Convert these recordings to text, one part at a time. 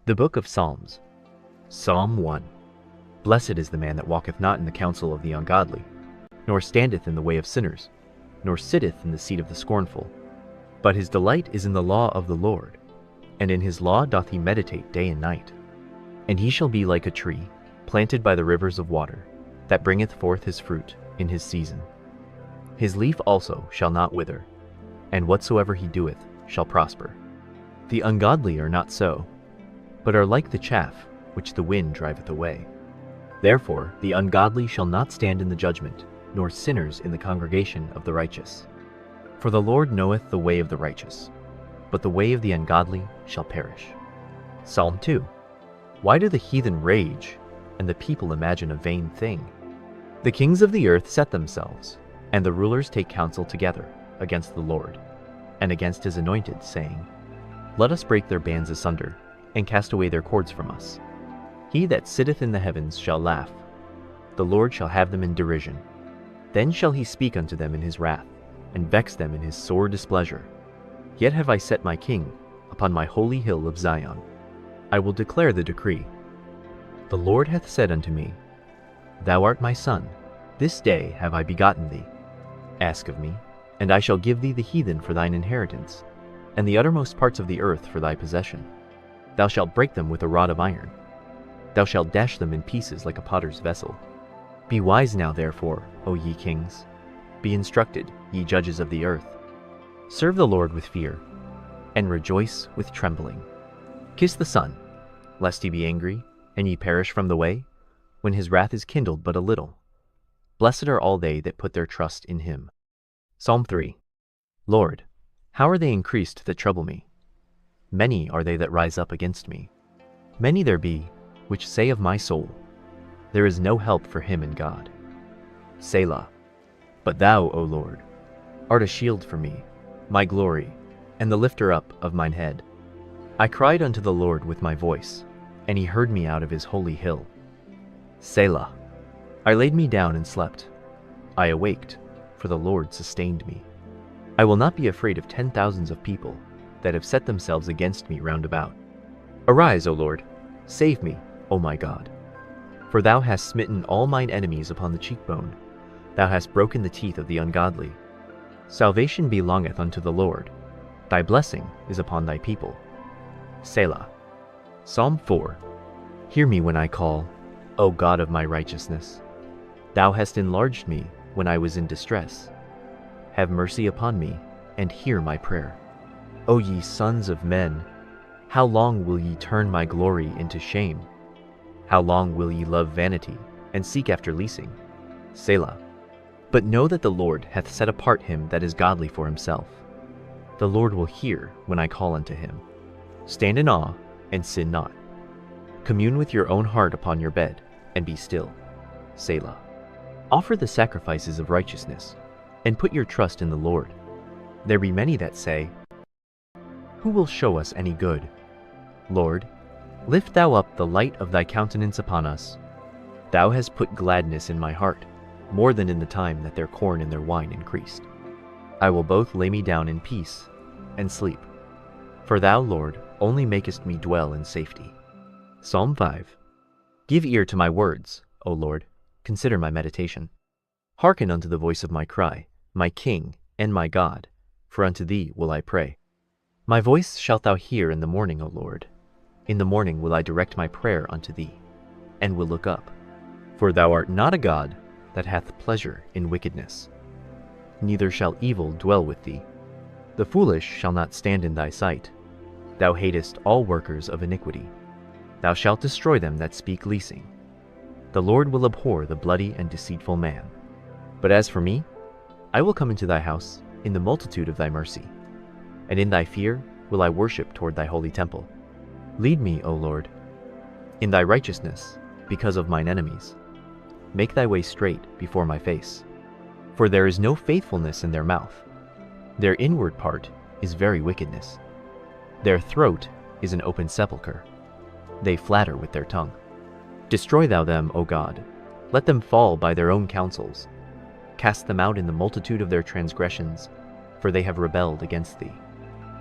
The Book of Psalms. Psalm 1. Blessed is the man that walketh not in the counsel of the ungodly, nor standeth in the way of sinners, nor sitteth in the seat of the scornful. But his delight is in the law of the Lord, and in his law doth he meditate day and night. And he shall be like a tree planted by the rivers of water, that bringeth forth his fruit in his season. His leaf also shall not wither, and whatsoever he doeth shall prosper. The ungodly are not so, but are like the chaff which the wind driveth away. Therefore the ungodly shall not stand in the judgment, nor sinners in the congregation of the righteous. For the Lord knoweth the way of the righteous, but the way of the ungodly shall perish. Psalm 2. Why do the heathen rage, and the people imagine a vain thing? The kings of the earth set themselves, and the rulers take counsel together against the Lord, and against his anointed, saying, Let us break their bands asunder, and cast away their cords from us. He that sitteth in the heavens shall laugh. The Lord shall have them in derision. Then shall he speak unto them in his wrath, and vex them in his sore displeasure. Yet have I set my king upon my holy hill of Zion. I will declare the decree. The Lord hath said unto me, Thou art my son, this day have I begotten thee. Ask of me, and I shall give thee the heathen for thine inheritance, and the uttermost parts of the earth for thy possession. Thou shalt break them with a rod of iron. Thou shalt dash them in pieces like a potter's vessel. Be wise now therefore, O ye kings. Be instructed, ye judges of the earth. Serve the Lord with fear, and rejoice with trembling. Kiss the Son, lest he be angry, and ye perish from the way, when his wrath is kindled but a little. Blessed are all they that put their trust in him. Psalm 3. Lord, how are they increased that trouble me? Many are they that rise up against me. Many there be, which say of my soul, There is no help for him in God. Selah. But thou, O Lord, art a shield for me, my glory, and the lifter up of mine head. I cried unto the Lord with my voice, and he heard me out of his holy hill. Selah. I laid me down and slept. I awaked, for the Lord sustained me. I will not be afraid of 10,000s of people that have set themselves against me round about. Arise, O Lord, save me, O my God. For thou hast smitten all mine enemies upon the cheekbone. Thou hast broken the teeth of the ungodly. Salvation belongeth unto the Lord. Thy blessing is upon thy people. Selah. Psalm 4. Hear me when I call, O God of my righteousness. Thou hast enlarged me when I was in distress. Have mercy upon me, and hear my prayer. O ye sons of men, how long will ye turn my glory into shame? How long will ye love vanity, and seek after leasing? Selah. But know that the Lord hath set apart him that is godly for himself. The Lord will hear when I call unto him. Stand in awe, and sin not. Commune with your own heart upon your bed, and be still. Selah. Offer the sacrifices of righteousness, and put your trust in the Lord. There be many that say, Who will show us any good? Lord, lift thou up the light of thy countenance upon us. Thou hast put gladness in my heart, more than in the time that their corn and their wine increased. I will both lay me down in peace, and sleep. For thou, Lord, only makest me dwell in safety. Psalm 5. Give ear to my words, O Lord, consider my meditation. Hearken unto the voice of my cry, my King and my God, for unto thee will I pray. My voice shalt thou hear in the morning, O Lord. In the morning will I direct my prayer unto thee, and will look up. For thou art not a God that hath pleasure in wickedness, neither shall evil dwell with thee. The foolish shall not stand in thy sight. Thou hatest all workers of iniquity. Thou shalt destroy them that speak leasing. The Lord will abhor the bloody and deceitful man. But as for me, I will come into thy house in the multitude of thy mercy, and in thy fear will I worship toward thy holy temple. Lead me, O Lord, in thy righteousness, because of mine enemies. Make thy way straight before my face. For there is no faithfulness in their mouth. Their inward part is very wickedness. Their throat is an open sepulchre. They flatter with their tongue. Destroy thou them, O God. Let them fall by their own counsels. Cast them out in the multitude of their transgressions, for they have rebelled against thee.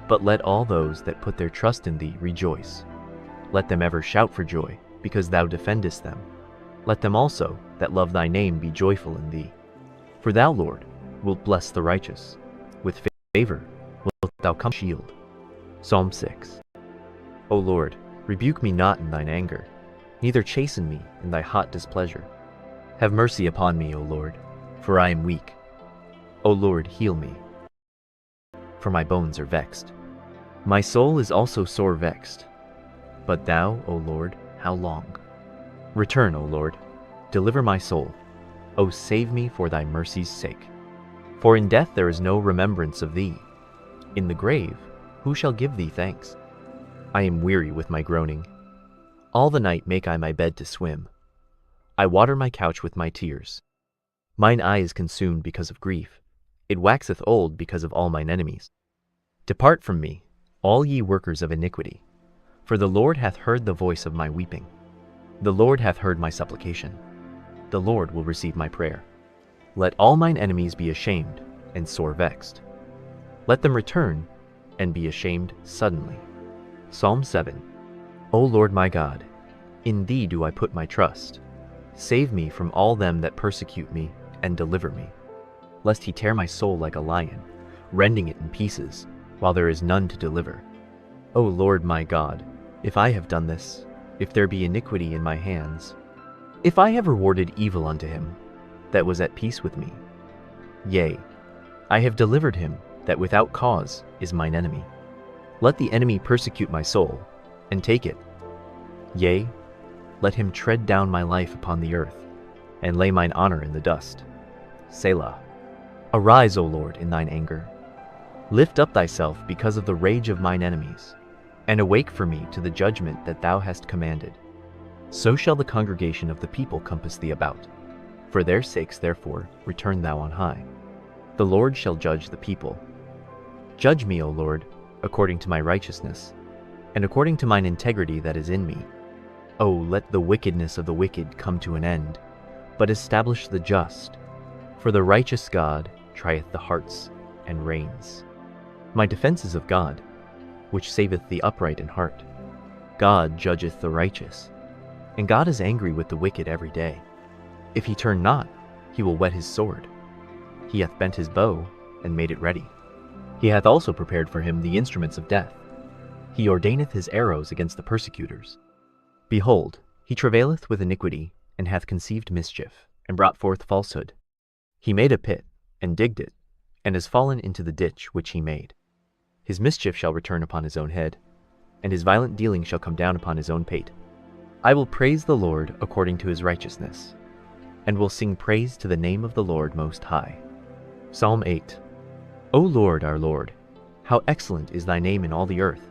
But let all those that put their trust in thee rejoice. Let them ever shout for joy, because thou defendest them. Let them also that love thy name be joyful in thee. For thou, Lord, wilt bless the righteous. With favor wilt thou come shield. Psalm 6. O Lord, rebuke me not in thine anger, neither chasten me in thy hot displeasure. Have mercy upon me, O Lord, for I am weak. O Lord, heal me, for my bones are vexed. My soul is also sore vexed. But thou, O Lord, how long? Return, O Lord, deliver my soul. O save me for thy mercy's sake. For in death there is no remembrance of thee. In the grave, who shall give thee thanks? I am weary with my groaning. All the night make I my bed to swim. I water my couch with my tears. Mine eye is consumed because of grief. It waxeth old because of all mine enemies. Depart from me, all ye workers of iniquity. For the Lord hath heard the voice of my weeping. The Lord hath heard my supplication. The Lord will receive my prayer. Let all mine enemies be ashamed and sore vexed. Let them return and be ashamed suddenly. Psalm 7. O Lord my God, in thee do I put my trust. Save me from all them that persecute me, and deliver me. Lest he tear my soul like a lion, rending it in pieces, while there is none to deliver. O Lord my God, if I have done this, if there be iniquity in my hands, if I have rewarded evil unto him, that was at peace with me, yea, I have delivered him that without cause is mine enemy. Let the enemy persecute my soul, and take it. Yea, let him tread down my life upon the earth, and lay mine honor in the dust. Selah. Arise, O Lord, in thine anger. Lift up thyself because of the rage of mine enemies, and awake for me to the judgment that thou hast commanded. So shall the congregation of the people compass thee about. For their sakes, therefore, return thou on high. The Lord shall judge the people. Judge me, O Lord, according to my righteousness, and according to mine integrity that is in me. O let the wickedness of the wicked come to an end, but establish the just. For the righteous God trieth the hearts and reigns. My defense is of God, which saveth the upright in heart. God judgeth the righteous, and God is angry with the wicked every day. If he turn not, he will whet his sword. He hath bent his bow, and made it ready. He hath also prepared for him the instruments of death. He ordaineth his arrows against the persecutors. Behold, he travaileth with iniquity, and hath conceived mischief, and brought forth falsehood. He made a pit, and digged it, and is fallen into the ditch which he made. His mischief shall return upon his own head, and his violent dealing shall come down upon his own pate. I will praise the Lord according to his righteousness, and will sing praise to the name of the Lord Most High. Psalm 8. O Lord, our Lord, how excellent is thy name in all the earth,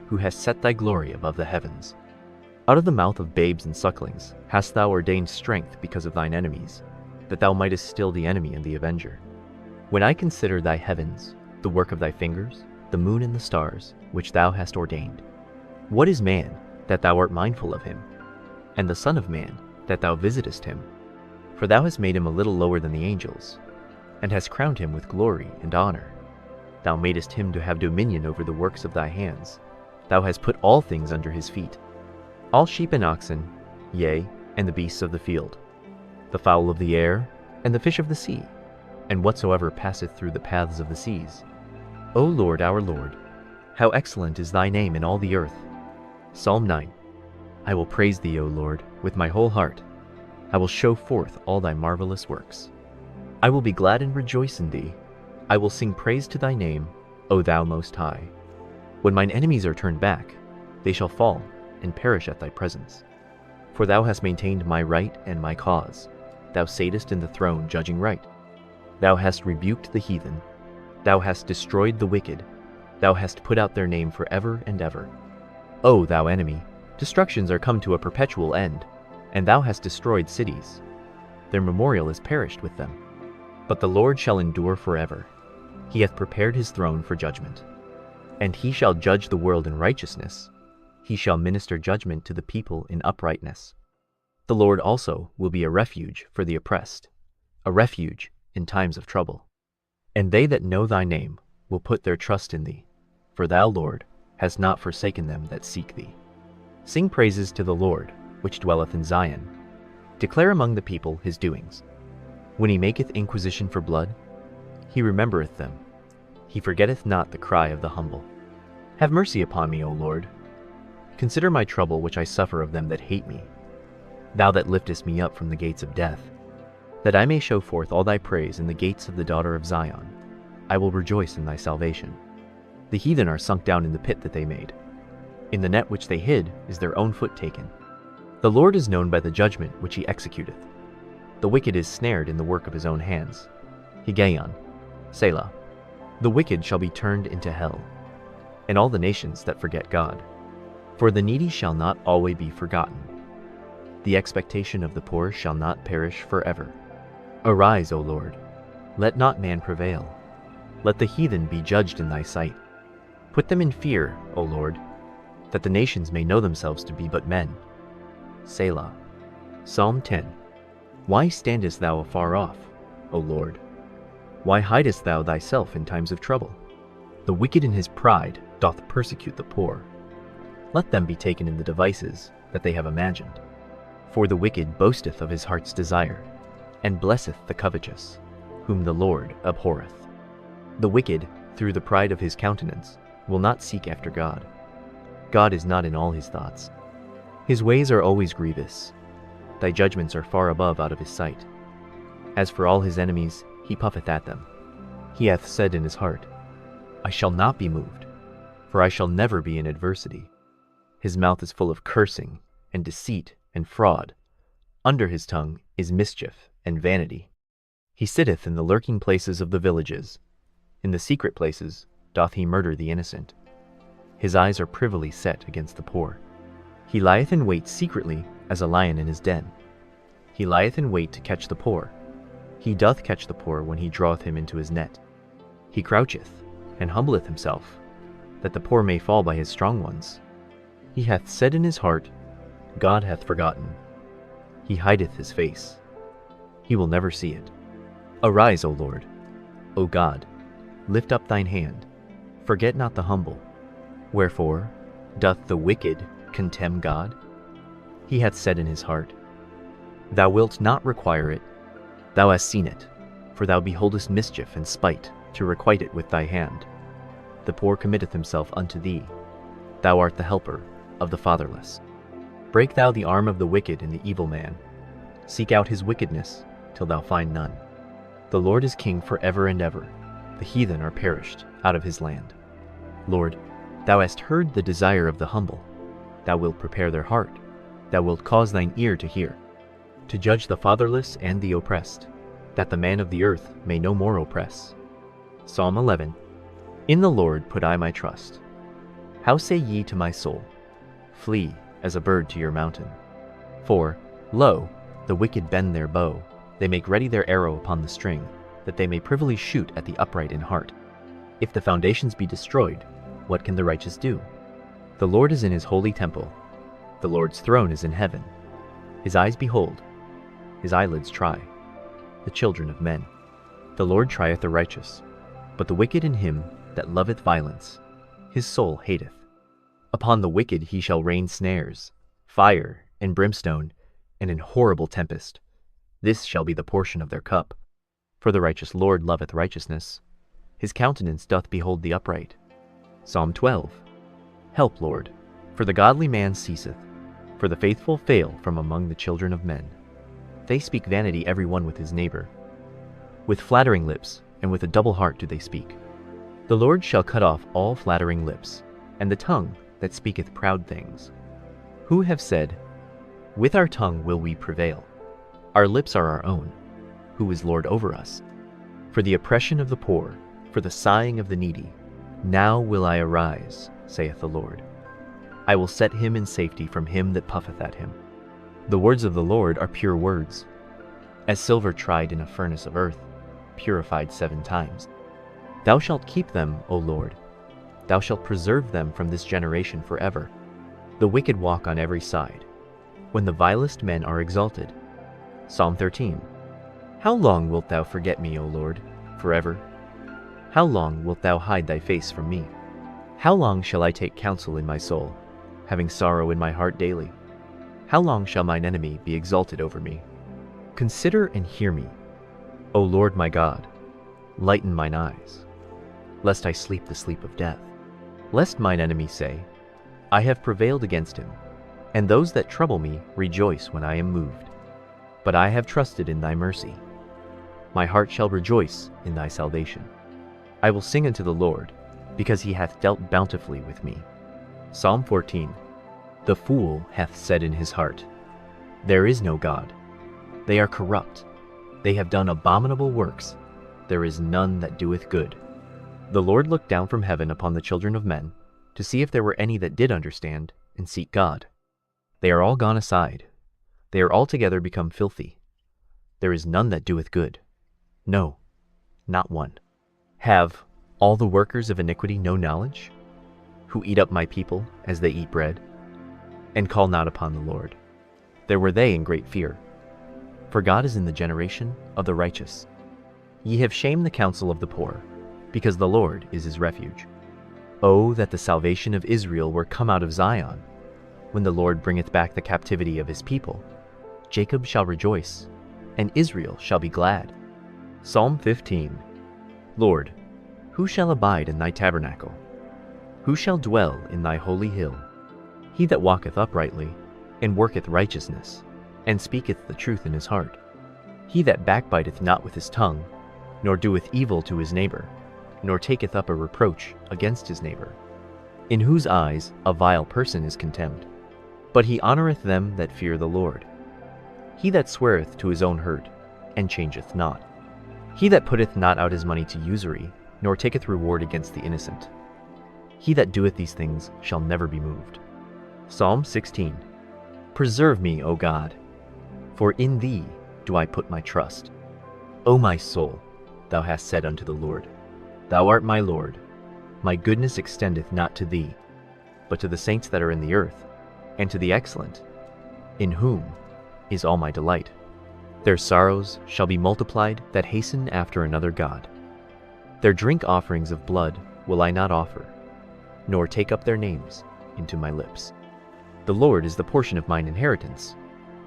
who hast set thy glory above the heavens. Out of the mouth of babes and sucklings hast thou ordained strength because of thine enemies, that thou mightest still the enemy and the avenger. When I consider thy heavens, the work of thy fingers, the moon and the stars, which thou hast ordained. What is man, that thou art mindful of him, and the son of man, that thou visitest him? For thou hast made him a little lower than the angels, and hast crowned him with glory and honor. Thou madest him to have dominion over the works of thy hands. Thou hast put all things under his feet, all sheep and oxen, yea, and the beasts of the field, the fowl of the air, and the fish of the sea, and whatsoever passeth through the paths of the seas. O Lord, our Lord, how excellent is thy name in all the earth. Psalm 9. I will praise thee, O Lord, with my whole heart. I will show forth all thy marvelous works. I will be glad and rejoice in thee. I will sing praise to thy name, O thou Most High. When mine enemies are turned back, they shall fall and perish at thy presence. For thou hast maintained my right and my cause. Thou satest in the throne, judging right. Thou hast rebuked the heathen. Thou hast destroyed the wicked. Thou hast put out their name for ever and ever. O thou enemy, destructions are come to a perpetual end, and thou hast destroyed cities. Their memorial is perished with them. But the Lord shall endure forever. He hath prepared his throne for judgment. And he shall judge the world in righteousness. He shall minister judgment to the people in uprightness. The Lord also will be a refuge for the oppressed, a refuge in times of trouble. And they that know thy name will put their trust in thee, for thou, Lord, hast not forsaken them that seek thee. Sing praises to the Lord, which dwelleth in Zion. Declare among the people his doings. When he maketh inquisition for blood, he remembereth them. He forgetteth not the cry of the humble. Have mercy upon me, O Lord. Consider my trouble which I suffer of them that hate me. Thou that liftest me up from the gates of death, that I may show forth all thy praise in the gates of the daughter of Zion. I will rejoice in thy salvation. The heathen are sunk down in the pit that they made. In the net which they hid is their own foot taken. The Lord is known by the judgment which he executeth. The wicked is snared in the work of his own hands. Higgaion, Selah. The wicked shall be turned into hell, and all the nations that forget God. For the needy shall not always be forgotten. The expectation of the poor shall not perish forever. Arise, O Lord, let not man prevail. Let the heathen be judged in thy sight. Put them in fear, O Lord, that the nations may know themselves to be but men. Selah. Psalm 10. Why standest thou afar off, O Lord? Why hidest thou thyself in times of trouble? The wicked in his pride doth persecute the poor. Let them be taken in the devices that they have imagined. For the wicked boasteth of his heart's desire, and blesseth the covetous, whom the Lord abhorreth. The wicked, through the pride of his countenance, will not seek after God. God is not in all his thoughts. His ways are always grievous. Thy judgments are far above out of his sight. As for all his enemies, he puffeth at them. He hath said in his heart, I shall not be moved, for I shall never be in adversity. His mouth is full of cursing, and deceit, and fraud. Under his tongue is mischief and vanity. He sitteth in the lurking places of the villages. In the secret places doth he murder the innocent. His eyes are privily set against the poor. He lieth in wait secretly as a lion in his den. He lieth in wait to catch the poor. He doth catch the poor when he draweth him into his net. He croucheth, and humbleth himself, that the poor may fall by his strong ones. He hath said in his heart, God hath forgotten. He hideth his face. He will never see it. Arise, O Lord. O God, lift up thine hand. Forget not the humble. Wherefore doth the wicked contemn God? He hath said in his heart, Thou wilt not require it. Thou hast seen it, for thou beholdest mischief and spite, to requite it with thy hand. The poor committeth himself unto thee. Thou art the helper of the fatherless. Break thou the arm of the wicked and the evil man. Seek out his wickedness, till thou find none. The Lord is king for ever and ever. The heathen are perished out of his land. Lord, thou hast heard the desire of the humble. Thou wilt prepare their heart. Thou wilt cause thine ear to hear, to judge the fatherless and the oppressed, that the man of the earth may no more oppress. Psalm 11. In the Lord put I my trust. How say ye to my soul, Flee as a bird to your mountain? For, lo, the wicked bend their bow, they make ready their arrow upon the string, that they may privily shoot at the upright in heart. If the foundations be destroyed, what can the righteous do? The Lord is in his holy temple. The Lord's throne is in heaven. His eyes behold, his eyelids try, the children of men. The Lord trieth the righteous, but the wicked in him that loveth violence, his soul hateth. Upon the wicked he shall rain snares, fire, and brimstone, and an horrible tempest. This shall be the portion of their cup. For the righteous Lord loveth righteousness. His countenance doth behold the upright. Psalm 12. Help, Lord, for the godly man ceaseth, for the faithful fail from among the children of men. They speak vanity every one with his neighbor. With flattering lips and with a double heart do they speak. The Lord shall cut off all flattering lips, and the tongue that speaketh proud things. Who have said, With our tongue will we prevail. Our lips are our own. Who is Lord over us? For the oppression of the poor, for the sighing of the needy, now will I arise, saith the Lord. I will set him in safety from him that puffeth at him. The words of the Lord are pure words, as silver tried in a furnace of earth, purified 7 times. Thou shalt keep them, O Lord. Thou shalt preserve them from this generation forever. The wicked walk on every side, when the vilest men are exalted. Psalm 13. How long wilt thou forget me, O Lord, forever? How long wilt thou hide thy face from me? How long shall I take counsel in my soul, having sorrow in my heart daily. How long shall mine enemy be exalted over me? Consider and hear me, O Lord my God. Lighten mine eyes, lest I sleep the sleep of death. Lest mine enemy say, I have prevailed against him, and those that trouble me rejoice when I am moved. But I have trusted in thy mercy. My heart shall rejoice in thy salvation. I will sing unto the Lord, because he hath dealt bountifully with me. Psalm 14. The fool hath said in his heart, There is no God. They are corrupt. They have done abominable works. There is none that doeth good. The Lord looked down from heaven upon the children of men, to see if there were any that did understand and seek God. They are all gone aside. They are altogether become filthy. There is none that doeth good. No, not one. Have all the workers of iniquity no knowledge, who eat up my people as they eat bread, and call not upon the Lord? There were they in great fear. For God is in the generation of the righteous. Ye have shamed the counsel of the poor, because the Lord is his refuge. Oh, that the salvation of Israel were come out of Zion! When the Lord bringeth back the captivity of his people, Jacob shall rejoice, and Israel shall be glad. Psalm 15. Lord, who shall abide in thy tabernacle? Who shall dwell in thy holy hill? He that walketh uprightly, and worketh righteousness, and speaketh the truth in his heart. He that backbiteth not with his tongue, nor doeth evil to his neighbor, nor taketh up a reproach against his neighbor, in whose eyes a vile person is contemned. But he honoureth them that fear the Lord. He that sweareth to his own hurt, and changeth not. He that putteth not out his money to usury, nor taketh reward against the innocent. He that doeth these things shall never be moved. Psalm 16. Preserve me, O God, for in thee do I put my trust. O my soul, thou hast said unto the Lord, Thou art my Lord. My goodness extendeth not to thee, but to the saints that are in the earth, and to the excellent, in whom is all my delight. Their sorrows shall be multiplied that hasten after another God. Their drink offerings of blood will I not offer, nor take up their names into my lips. The Lord is the portion of mine inheritance,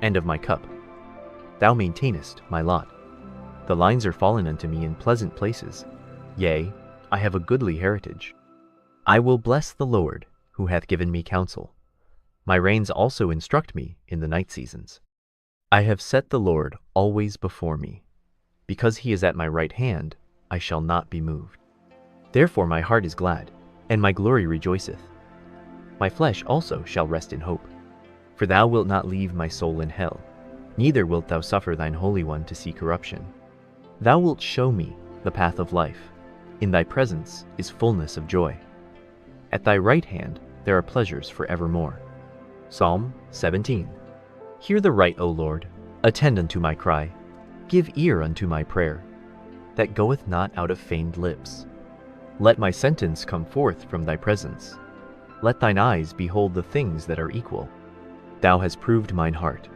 and of my cup. Thou maintainest my lot. The lines are fallen unto me in pleasant places. Yea, I have a goodly heritage. I will bless the Lord, who hath given me counsel. My reins also instruct me in the night seasons. I have set the Lord always before me. Because he is at my right hand, I shall not be moved. Therefore my heart is glad, and my glory rejoiceth. My flesh also shall rest in hope. For thou wilt not leave my soul in hell, neither wilt thou suffer thine Holy One to see corruption. Thou wilt show me the path of life. In thy presence is fullness of joy. At thy right hand there are pleasures for evermore. Psalm 17. Hear the right, O Lord, attend unto my cry. Give ear unto my prayer, that goeth not out of feigned lips. Let my sentence come forth from thy presence. Let thine eyes behold the things that are equal. Thou hast proved mine heart.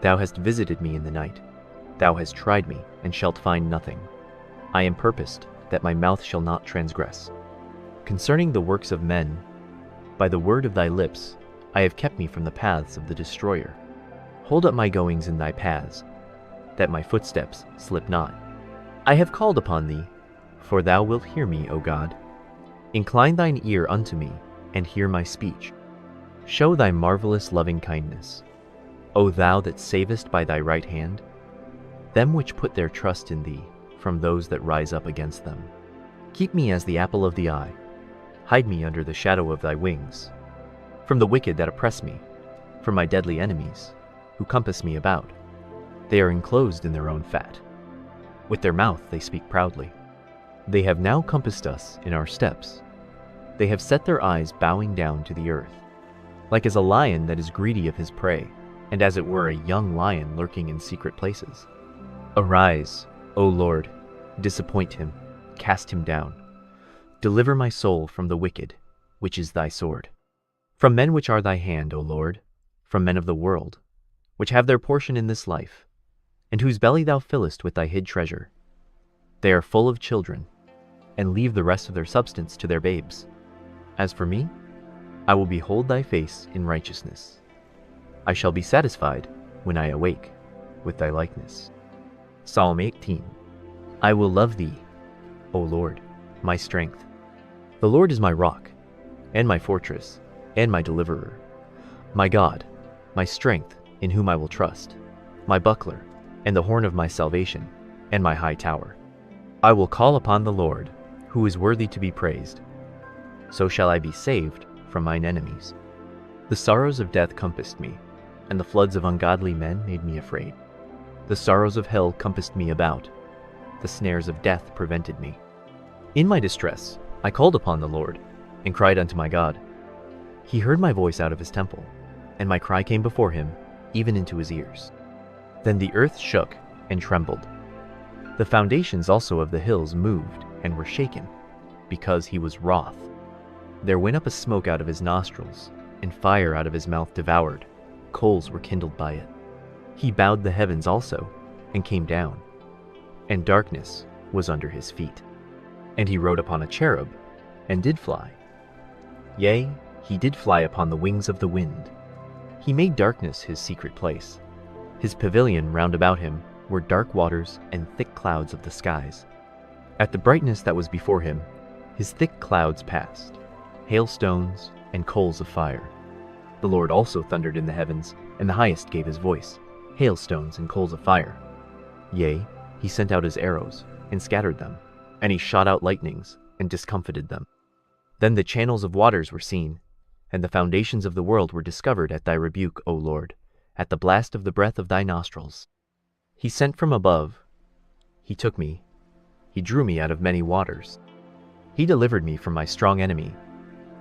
Thou hast visited me in the night. Thou hast tried me, and shalt find nothing. I am purposed that my mouth shall not transgress. Concerning the works of men, by the word of thy lips, I have kept me from the paths of the destroyer. Hold up my goings in thy paths, that my footsteps slip not. I have called upon thee, for thou wilt hear me, O God. Incline thine ear unto me, and hear my speech. Show thy marvelous loving kindness, O thou that savest by thy right hand, them which put their trust in thee from those that rise up against them. Keep me as the apple of the eye. Hide me under the shadow of thy wings, from the wicked that oppress me, from my deadly enemies, who compass me about. They are enclosed in their own fat. With their mouth they speak proudly. They have now compassed us in our steps. They have set their eyes bowing down to the earth, like as a lion that is greedy of his prey, and as it were a young lion lurking in secret places. Arise, O Lord, disappoint him, cast him down. Deliver my soul from the wicked, which is thy sword. From men which are thy hand, O Lord, from men of the world, which have their portion in this life, and whose belly thou fillest with thy hid treasure. They are full of children, and leave the rest of their substance to their babes. As for me, I will behold thy face in righteousness. I shall be satisfied when I awake with thy likeness. Psalm 18. I will love thee, O Lord, my strength. The Lord is my rock, and my fortress, and my deliverer, my God, my strength, in whom I will trust, my buckler, and the horn of my salvation, and my high tower. I will call upon the Lord, who is worthy to be praised. So shall I be saved from mine enemies. The sorrows of death compassed me, and the floods of ungodly men made me afraid. The sorrows of hell compassed me about. The snares of death prevented me. In my distress I called upon the Lord, and cried unto my God. He heard my voice out of his temple, and my cry came before him, even into his ears. Then the earth shook and trembled. The foundations also of the hills moved and were shaken, because he was wroth. There went up a smoke out of his nostrils, and fire out of his mouth devoured. Coals were kindled by it. He bowed the heavens also, and came down, and darkness was under his feet. And he rode upon a cherub, and did fly. Yea, he did fly upon the wings of the wind. He made darkness his secret place. His pavilion round about him were dark waters and thick clouds of the skies. At the brightness that was before him, his thick clouds passed, hailstones and coals of fire. The Lord also thundered in the heavens, and the highest gave his voice, hailstones and coals of fire. Yea, he sent out his arrows, and scattered them, and he shot out lightnings, and discomfited them. Then the channels of waters were seen, and the foundations of the world were discovered at thy rebuke, O Lord, at the blast of the breath of thy nostrils. He sent from above. He took me. He drew me out of many waters. He delivered me from my strong enemy,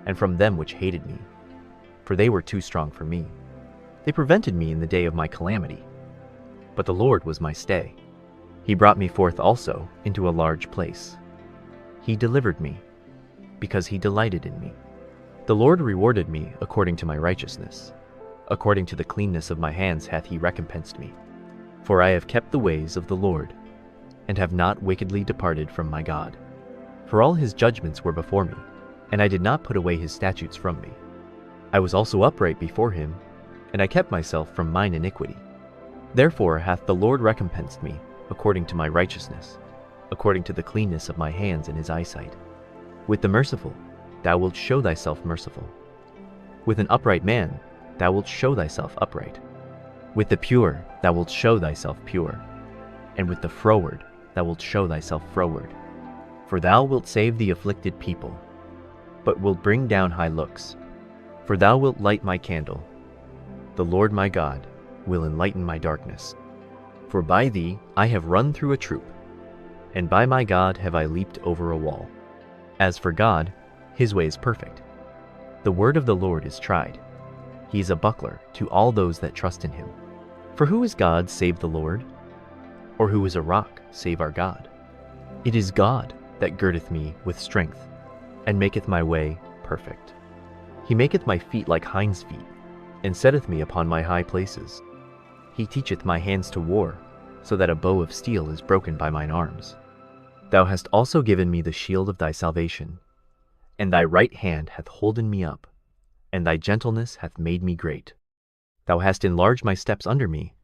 and from them which hated me, for they were too strong for me. They prevented me in the day of my calamity. But the Lord was my stay. He brought me forth also into a large place. He delivered me, because he delighted in me. The Lord rewarded me according to my righteousness. According to the cleanness of my hands hath he recompensed me. For I have kept the ways of the Lord, and have not wickedly departed from my God. For all his judgments were before me, and I did not put away his statutes from me. I was also upright before him, and I kept myself from mine iniquity. Therefore hath the Lord recompensed me according to my righteousness, according to the cleanness of my hands in his eyesight. With the merciful thou wilt show thyself merciful. With an upright man thou wilt show thyself upright. With the pure thou wilt show thyself pure, and with the froward thou wilt show thyself froward. For thou wilt save the afflicted people, but wilt bring down high looks. For thou wilt light my candle. The Lord my God will enlighten my darkness. For by thee I have run through a troop, and by my God have I leaped over a wall. As for God, his way is perfect. The word of the Lord is tried. He is a buckler to all those that trust in him. For who is God save the Lord? Or who is a rock save our God? It is God that girdeth me with strength, and maketh my way perfect. He maketh my feet like hinds' feet, and setteth me upon my high places. He teacheth my hands to war, so that a bow of steel is broken by mine arms. Thou hast also given me the shield of thy salvation, and thy right hand hath holden me up, and thy gentleness hath made me great. Thou hast enlarged my steps under me,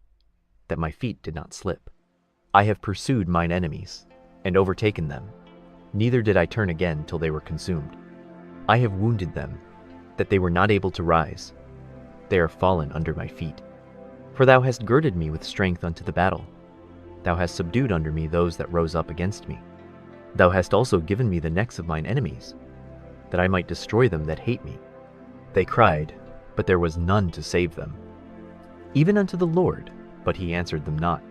that my feet did not slip. I have pursued mine enemies, and overtaken them, neither did I turn again till they were consumed. I have wounded them, that they were not able to rise. They are fallen under my feet. For thou hast girded me with strength unto the battle. Thou hast subdued under me those that rose up against me. Thou hast also given me the necks of mine enemies, that I might destroy them that hate me. They cried, but there was none to save them. Even unto the Lord, but he answered them not.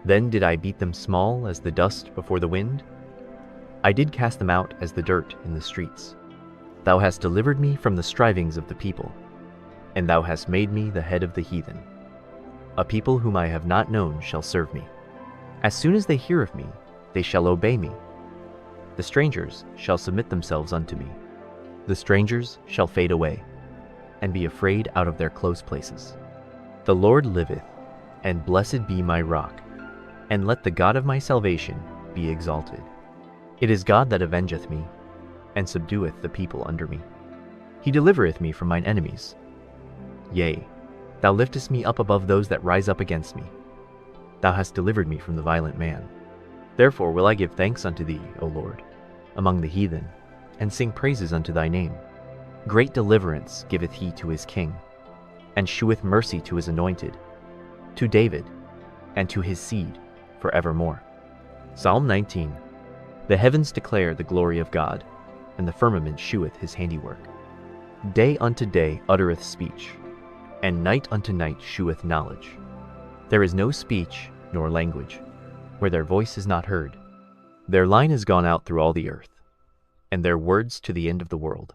Then did I beat them small as the dust before the wind. I did cast them out as the dirt in the streets. Thou hast delivered me from the strivings of the people, and thou hast made me the head of the heathen. A people whom I have not known shall serve me. As soon as they hear of me, they shall obey me. The strangers shall submit themselves unto me. The strangers shall fade away, and be afraid out of their close places. The Lord liveth, and blessed be my rock, and let the God of my salvation be exalted. It is God that avengeth me, and subdueth the people under me. He delivereth me from mine enemies. Yea, thou liftest me up above those that rise up against me. Thou hast delivered me from the violent man. Therefore will I give thanks unto thee, O Lord, among the heathen, and sing praises unto thy name. Great deliverance giveth he to his king, and sheweth mercy to his anointed, to David, and to his seed for evermore. Psalm 19. The heavens declare the glory of God, and the firmament sheweth his handiwork. Day unto day uttereth speech, and night unto night sheweth knowledge. There is no speech nor language, where their voice is not heard. Their line is gone out through all the earth, and their words to the end of the world.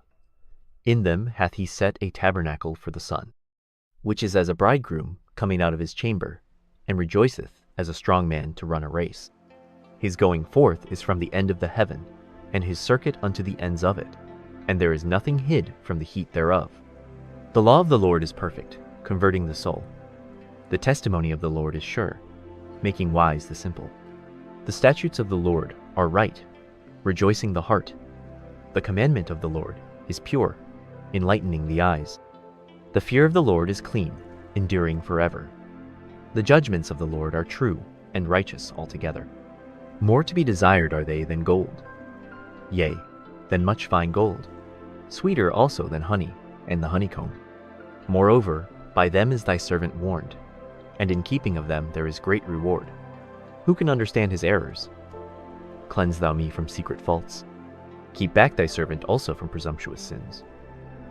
In them hath he set a tabernacle for the sun, which is as a bridegroom coming out of his chamber, and rejoiceth as a strong man to run a race. His going forth is from the end of the heaven, and his circuit unto the ends of it, and there is nothing hid from the heat thereof. The law of the Lord is perfect, converting the soul. The testimony of the Lord is sure, making wise the simple. The statutes of the Lord are right, rejoicing the heart. The commandment of the Lord is pure, enlightening the eyes. The fear of the Lord is clean, enduring forever. The judgments of the Lord are true and righteous altogether. More to be desired are they than gold, yea, than much fine gold, sweeter also than honey and the honeycomb. Moreover, by them is thy servant warned, and in keeping of them there is great reward. Who can understand his errors? Cleanse thou me from secret faults. Keep back thy servant also from presumptuous sins.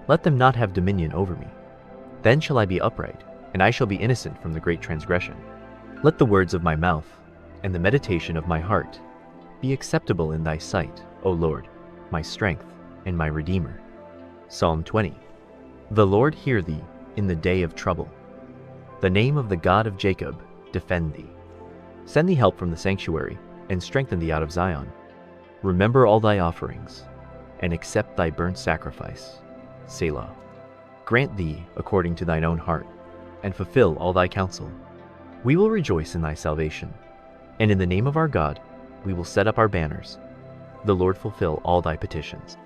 Let them not have dominion over me. Then shall I be upright, and I shall be innocent from the great transgression. Let the words of my mouth, and the meditation of my heart, be acceptable in thy sight, O Lord, my strength and my Redeemer. Psalm 20. The Lord hear thee in the day of trouble. The name of the God of Jacob defend thee. Send thee help from the sanctuary, and strengthen thee out of Zion. Remember all thy offerings, and accept thy burnt sacrifice. Selah. Grant thee according to thine own heart, and fulfill all thy counsel. We will rejoice in thy salvation, and in the name of our God we will set up our banners. The Lord fulfill all thy petitions.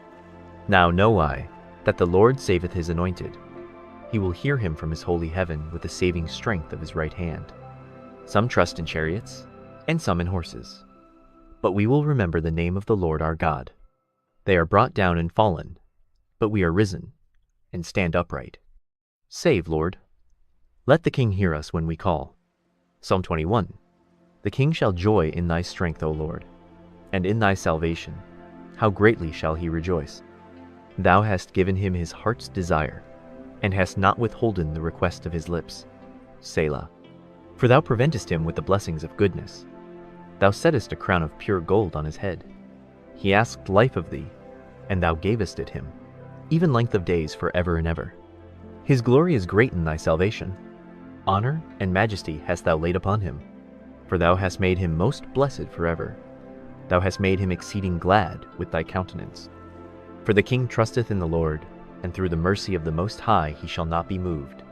Now know I that the Lord saveth his anointed. He will hear him from his holy heaven with the saving strength of his right hand. Some trust in chariots, and some in horses. But we will remember the name of the Lord our God. They are brought down and fallen, but we are risen, and stand upright. Save, Lord. Let the King hear us when we call. Psalm 21. The King shall joy in thy strength, O Lord, and in thy salvation. How greatly shall he rejoice! Thou hast given him his heart's desire, and hast not withholden the request of his lips. Selah. For thou preventest him with the blessings of goodness. Thou settest a crown of pure gold on his head. He asked life of thee, and thou gavest it him, even length of days for ever and ever. His glory is great in thy salvation. Honor and majesty hast thou laid upon him, for thou hast made him most blessed forever. Thou hast made him exceeding glad with thy countenance. For the king trusteth in the Lord, and through the mercy of the Most High he shall not be moved.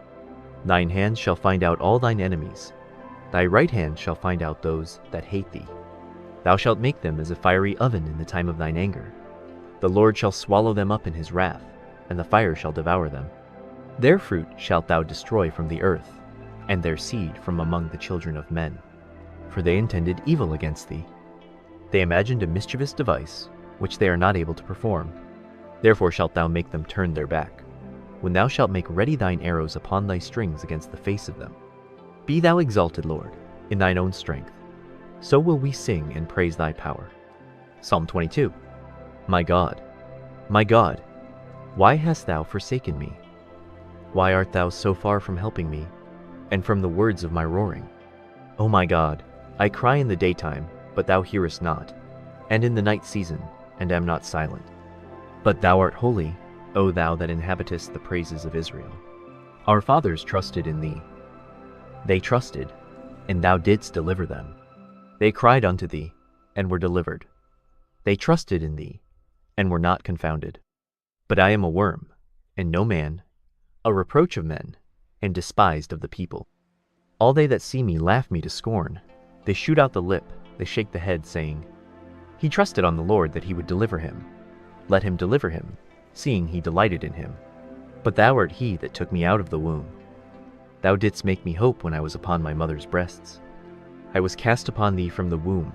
Thine hand shall find out all thine enemies. Thy right hand shall find out those that hate thee. Thou shalt make them as a fiery oven in the time of thine anger. The Lord shall swallow them up in his wrath, and the fire shall devour them. Their fruit shalt thou destroy from the earth, and their seed from among the children of men. For they intended evil against thee. They imagined a mischievous device, which they are not able to perform. Therefore shalt thou make them turn their back, when thou shalt make ready thine arrows upon thy strings against the face of them. Be thou exalted, Lord, in thine own strength. So will we sing and praise thy power. Psalm 22. My God, why hast thou forsaken me? Why art thou so far from helping me, and from the words of my roaring? O my God, I cry in the daytime, but thou hearest not, and in the night season, and am not silent. But thou art holy, O thou that inhabitest the praises of Israel. Our fathers trusted in thee. They trusted, and thou didst deliver them. They cried unto thee, and were delivered. They trusted in thee, and were not confounded. But I am a worm, and no man, a reproach of men, and despised of the people. All they that see me laugh me to scorn. They shoot out the lip, they shake the head, saying, He trusted on the Lord that he would deliver him. Let him deliver him, seeing he delighted in him. But thou art he that took me out of the womb. Thou didst make me hope when I was upon my mother's breasts. I was cast upon thee from the womb.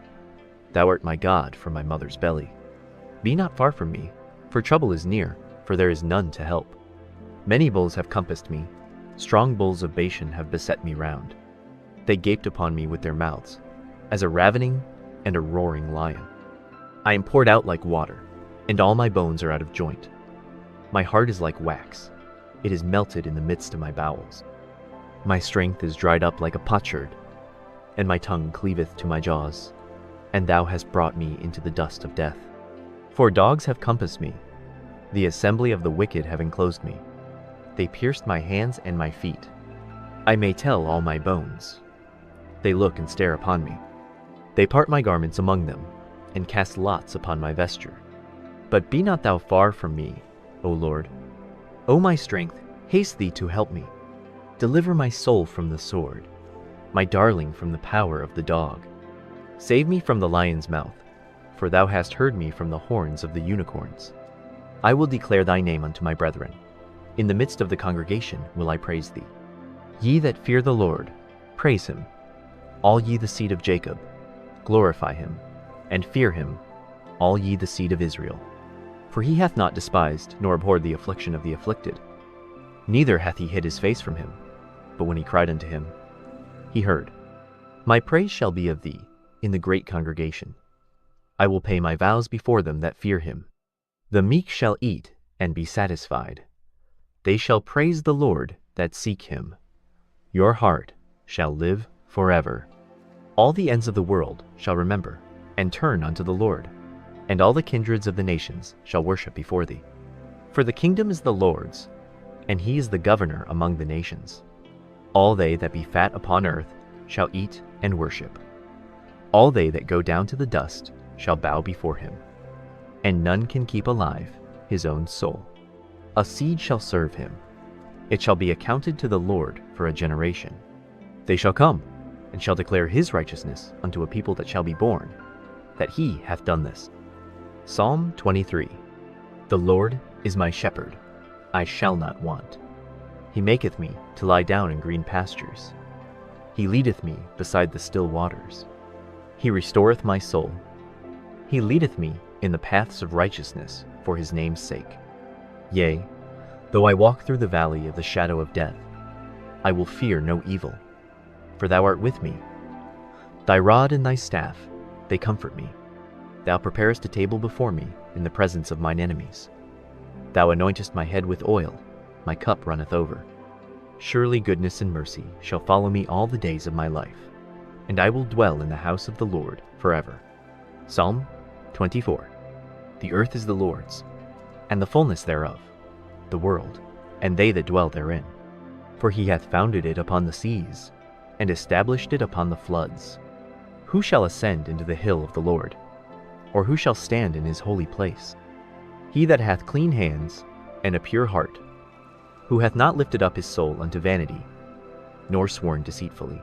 Thou art my God from my mother's belly. Be not far from me, for trouble is near, for there is none to help. Many bulls have compassed me, strong bulls of Bashan have beset me round. They gaped upon me with their mouths, as a ravening and a roaring lion. I am poured out like water, and all my bones are out of joint. My heart is like wax, it is melted in the midst of my bowels. My strength is dried up like a potsherd, and my tongue cleaveth to my jaws. And thou hast brought me into the dust of death. For dogs have compassed me, the assembly of the wicked have enclosed me. They pierced my hands and my feet. I may tell all my bones. They look and stare upon me. They part my garments among them, and cast lots upon my vesture. But be not thou far from me, O Lord. O my strength, haste thee to help me. Deliver my soul from the sword, my darling from the power of the dog. Save me from the lion's mouth, for thou hast heard me from the horns of the unicorns. I will declare thy name unto my brethren. In the midst of the congregation will I praise thee. Ye that fear the Lord, praise him. All ye the seed of Jacob, glorify him, and fear him, all ye the seed of Israel. For he hath not despised nor abhorred the affliction of the afflicted, neither hath he hid his face from him, but when he cried unto him, he heard. My praise shall be of thee in the great congregation. I will pay my vows before them that fear him. The meek shall eat and be satisfied. They shall praise the Lord that seek him. Your heart shall live forever. All the ends of the world shall remember and turn unto the Lord, and all the kindreds of the nations shall worship before thee. For the kingdom is the Lord's, and he is the governor among the nations. All they that be fat upon earth shall eat and worship. All they that go down to the dust shall bow before him, and none can keep alive his own soul. A seed shall serve him. It shall be accounted to the Lord for a generation. They shall come, and shall declare his righteousness unto a people that shall be born, that he hath done this. Psalm 23. The Lord is my shepherd, I shall not want. He maketh me to lie down in green pastures. He leadeth me beside the still waters. He restoreth my soul. He leadeth me in the paths of righteousness for his name's sake. Yea, though I walk through the valley of the shadow of death, I will fear no evil, for thou art with me. Thy rod and thy staff, they comfort me. Thou preparest a table before me in the presence of mine enemies. Thou anointest my head with oil, my cup runneth over. Surely goodness and mercy shall follow me all the days of my life, and I will dwell in the house of the Lord forever. Psalm 24. The earth is the Lord's, and the fullness thereof, the world, and they that dwell therein. For he hath founded it upon the seas, and established it upon the floods. Who shall ascend into the hill of the Lord? Or who shall stand in his holy place? He that hath clean hands and a pure heart, who hath not lifted up his soul unto vanity, nor sworn deceitfully.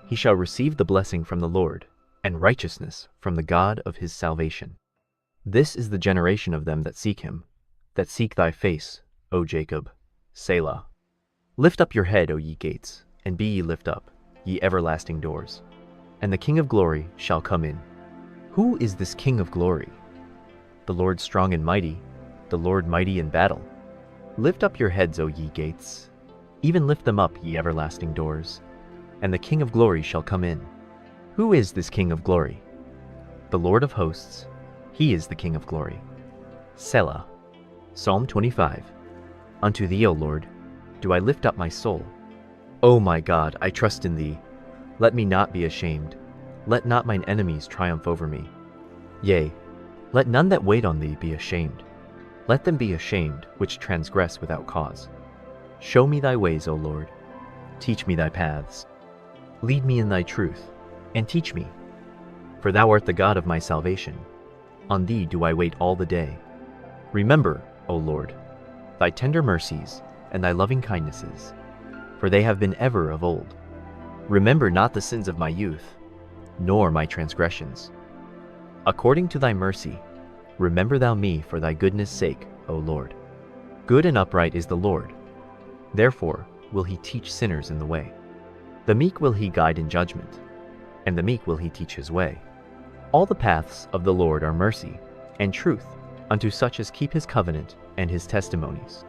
He shall receive the blessing from the Lord, and righteousness from the God of his salvation. This is the generation of them that seek him, that seek thy face, O Jacob. Selah. Lift up your head, O ye gates, and be ye lift up, ye everlasting doors, and the King of glory shall come in. Who is this King of glory? The Lord strong and mighty, the Lord mighty in battle. Lift up your heads, O ye gates, even lift them up, ye everlasting doors, and the King of glory shall come in. Who is this King of glory? The Lord of hosts, he is the King of glory. Selah. Psalm 25. Unto thee, O Lord, do I lift up my soul. O my God, I trust in thee. Let me not be ashamed. Let not mine enemies triumph over me. Yea, let none that wait on thee be ashamed. Let them be ashamed which transgress without cause. Show me thy ways, O Lord. Teach me thy paths. Lead me in thy truth, and teach me. For thou art the God of my salvation. On thee do I wait all the day. Remember, O Lord, thy tender mercies and thy loving kindnesses, for they have been ever of old. Remember not the sins of my youth, nor my transgressions. According to thy mercy, remember thou me for thy goodness' sake, O Lord. Good and upright is the Lord. Therefore will he teach sinners in the way. The meek will he guide in judgment, and the meek will he teach his way. All the paths of the Lord are mercy and truth unto such as keep his covenant and his testimonies.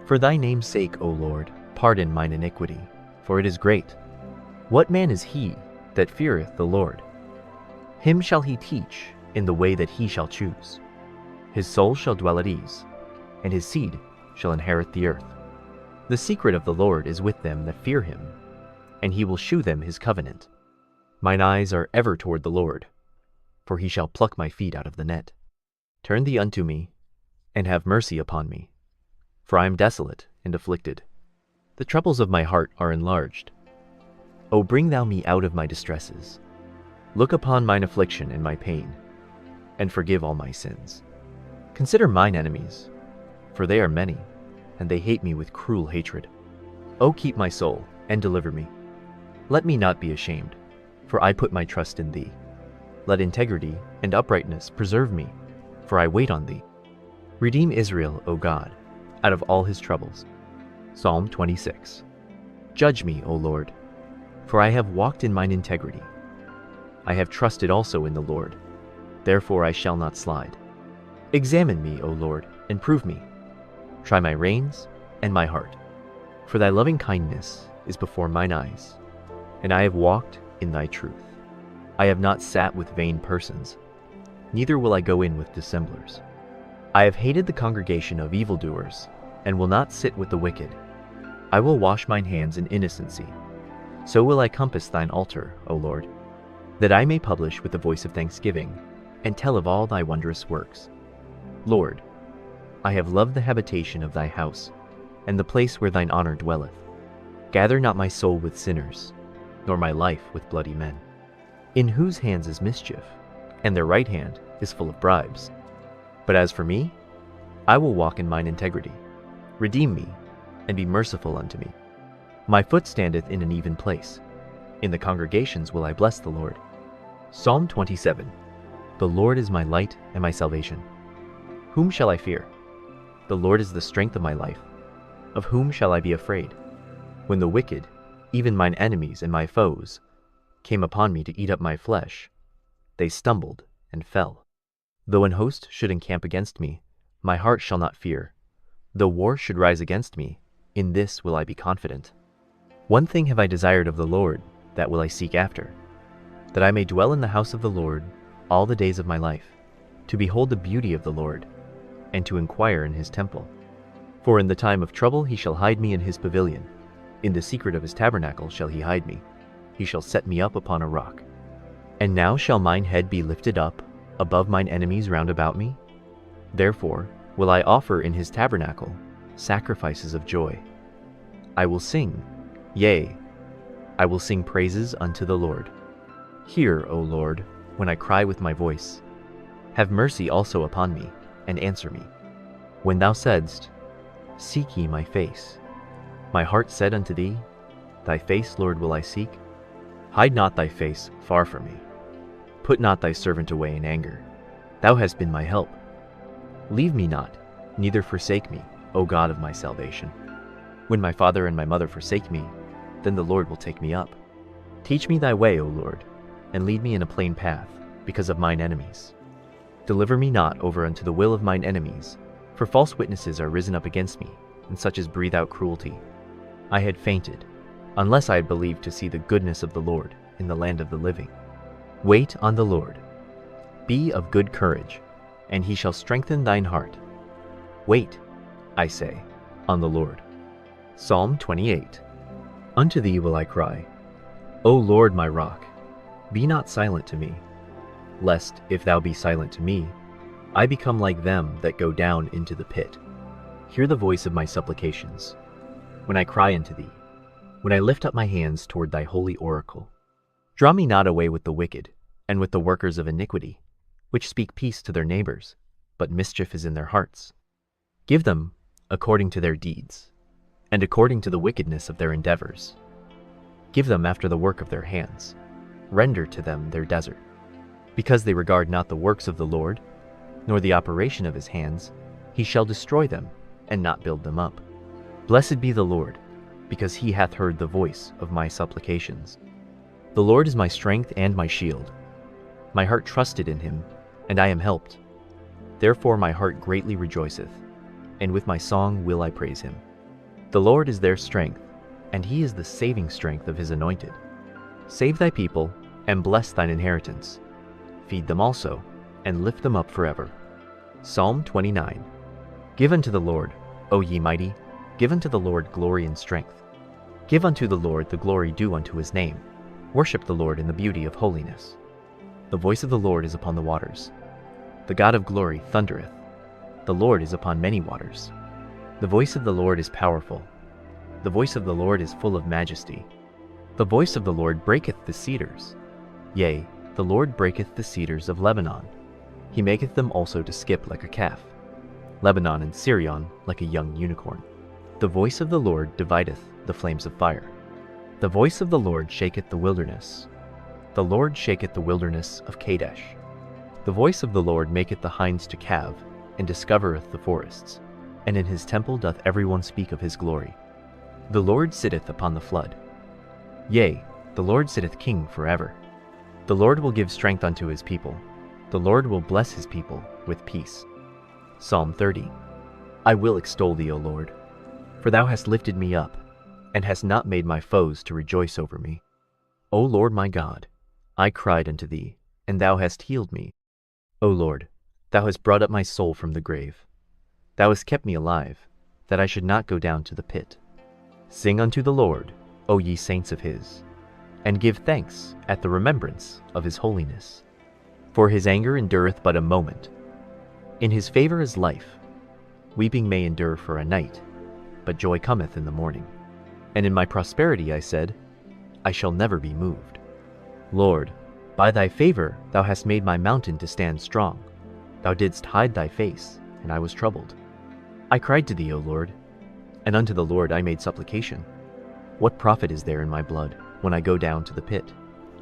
For thy name's sake, O Lord, pardon mine iniquity, for it is great. What man is he that feareth the Lord? Him shall he teach in the way that he shall choose. His soul shall dwell at ease, and his seed shall inherit the earth. The secret of the Lord is with them that fear him, and he will shew them his covenant. Mine eyes are ever toward the Lord, for he shall pluck my feet out of the net. Turn thee unto me, and have mercy upon me, for I am desolate and afflicted. The troubles of my heart are enlarged. O bring thou me out of my distresses. Look upon mine affliction and my pain, and forgive all my sins. Consider mine enemies, for they are many, and they hate me with cruel hatred. O keep my soul, and deliver me. Let me not be ashamed, for I put my trust in thee. Let integrity and uprightness preserve me, for I wait on thee. Redeem Israel, O God, out of all his troubles. Psalm 26. Judge me, O Lord, for I have walked in mine integrity. I have trusted also in the Lord, therefore I shall not slide. Examine me, O Lord, and prove me. Try my reins and my heart. For thy loving kindness is before mine eyes, and I have walked in thy truth. I have not sat with vain persons, neither will I go in with dissemblers. I have hated the congregation of evildoers, and will not sit with the wicked. I will wash mine hands in innocency. So will I compass thine altar, O Lord, that I may publish with the voice of thanksgiving, and tell of all thy wondrous works. Lord, I have loved the habitation of thy house, and the place where thine honor dwelleth. Gather not my soul with sinners, nor my life with bloody men, in whose hands is mischief, and their right hand is full of bribes. But as for me, I will walk in mine integrity. Redeem me, and be merciful unto me. My foot standeth in an even place. In the congregations will I bless the Lord. Psalm 27. The Lord is my light and my salvation. Whom shall I fear? The Lord is the strength of my life. Of whom shall I be afraid? When the wicked, even mine enemies and my foes, came upon me to eat up my flesh, they stumbled and fell. Though an host should encamp against me, my heart shall not fear. Though war should rise against me, in this will I be confident. One thing have I desired of the Lord, that will I seek after, that I may dwell in the house of the Lord all the days of my life, to behold the beauty of the Lord, and to inquire in his temple. For in the time of trouble he shall hide me in his pavilion. In the secret of his tabernacle shall he hide me. He shall set me up upon a rock. And now shall mine head be lifted up above mine enemies round about me? Therefore will I offer in his tabernacle sacrifices of joy. I will sing, yea, I will sing praises unto the Lord. Hear, O Lord, when I cry with my voice. Have mercy also upon me, and answer me. When thou saidst, Seek ye my face, my heart said unto thee, Thy face, Lord, will I seek. Hide not thy face far from me. Put not thy servant away in anger. Thou hast been my help. Leave me not, neither forsake me, O God of my salvation. When my father and my mother forsake me, then the Lord will take me up. Teach me thy way, O Lord, and lead me in a plain path, because of mine enemies. Deliver me not over unto the will of mine enemies, for false witnesses are risen up against me, and such as breathe out cruelty. I had fainted, unless I had believed to see the goodness of the Lord in the land of the living. Wait on the Lord. Be of good courage, and he shall strengthen thine heart. Wait, I say, on the Lord. Psalm 28. Unto thee will I cry, O Lord my rock, be not silent to me, lest, if thou be silent to me, I become like them that go down into the pit. Hear the voice of my supplications, when I cry unto thee, when I lift up my hands toward thy holy oracle. Draw me not away with the wicked, and with the workers of iniquity, which speak peace to their neighbors, but mischief is in their hearts. Give them according to their deeds, and according to the wickedness of their endeavors. Give them after the work of their hands. Render to them their desert. Because they regard not the works of the Lord, nor the operation of his hands, he shall destroy them, and not build them up. Blessed be the Lord, because he hath heard the voice of my supplications. The Lord is my strength and my shield. My heart trusted in him, and I am helped. Therefore my heart greatly rejoiceth, and with my song will I praise him. The Lord is their strength, and he is the saving strength of his anointed. Save thy people, and bless thine inheritance. Feed them also, and lift them up forever. Psalm 29. Give unto the Lord, O ye mighty, give unto the Lord glory and strength. Give unto the Lord the glory due unto his name. Worship the Lord in the beauty of holiness. The voice of the Lord is upon the waters. The God of glory thundereth. The Lord is upon many waters. The voice of the Lord is powerful. The voice of the Lord is full of majesty. The voice of the Lord breaketh the cedars. Yea, the Lord breaketh the cedars of Lebanon. He maketh them also to skip like a calf. Lebanon and Sirion like a young unicorn. The voice of the Lord divideth the flames of fire. The voice of the Lord shaketh the wilderness. The Lord shaketh the wilderness of Kadesh. The voice of the Lord maketh the hinds to calve, and discovereth the forests. And in his temple doth every one speak of his glory. The Lord sitteth upon the flood. Yea, the Lord sitteth king forever. The Lord will give strength unto his people. The Lord will bless his people with peace. Psalm 30. I will extol thee, O Lord, for thou hast lifted me up, and hast not made my foes to rejoice over me. O Lord my God, I cried unto thee, and thou hast healed me. O Lord, thou hast brought up my soul from the grave. Thou hast kept me alive, that I should not go down to the pit. Sing unto the Lord, O ye saints of his, and give thanks at the remembrance of his holiness. For his anger endureth but a moment. In his favor is life. Weeping may endure for a night, but joy cometh in the morning. And in my prosperity I said, I shall never be moved. Lord, by thy favor thou hast made my mountain to stand strong. Thou didst hide thy face, and I was troubled. I cried to thee, O Lord, and unto the Lord I made supplication. What profit is there in my blood when I go down to the pit?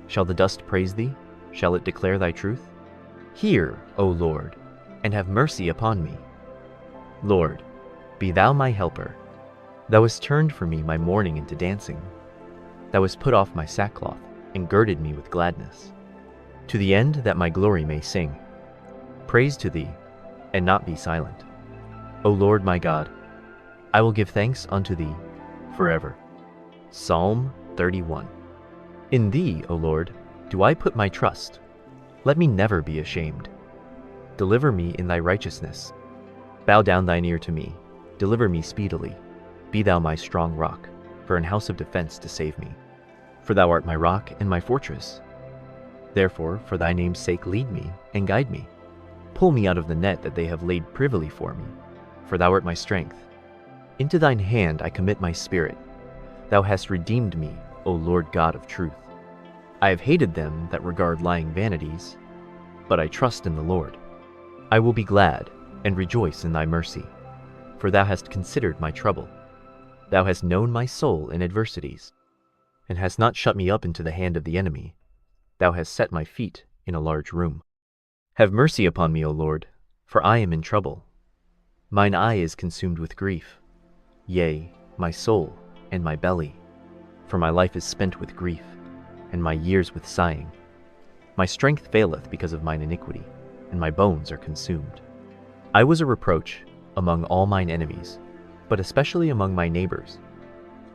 Shall the dust praise thee? Shall it declare thy truth? Hear, O Lord, and have mercy upon me. Lord, be thou my helper. Thou hast turned for me my mourning into dancing. Thou hast put off my sackcloth, and girded me with gladness, to the end that my glory may sing. Praise to thee, and not be silent. O Lord my God, I will give thanks unto thee forever. Psalm 31. In thee, O Lord, do I put my trust. Let me never be ashamed. Deliver me in thy righteousness. Bow down thine ear to me. Deliver me speedily. Be thou my strong rock, for an house of defense to save me. For thou art my rock and my fortress. Therefore, for thy name's sake lead me and guide me. Pull me out of the net that they have laid privily for me, for thou art my strength. Into thine hand I commit my spirit. Thou hast redeemed me, O Lord God of truth. I have hated them that regard lying vanities, but I trust in the Lord. I will be glad and rejoice in thy mercy, for thou hast considered my trouble. Thou hast known my soul in adversities, and hast not shut me up into the hand of the enemy. Thou hast set my feet in a large room. Have mercy upon me, O Lord, for I am in trouble. Mine eye is consumed with grief, yea, my soul and my belly, for my life is spent with grief, and my years with sighing. My strength faileth because of mine iniquity, and my bones are consumed. I was a reproach among all mine enemies, but especially among my neighbors,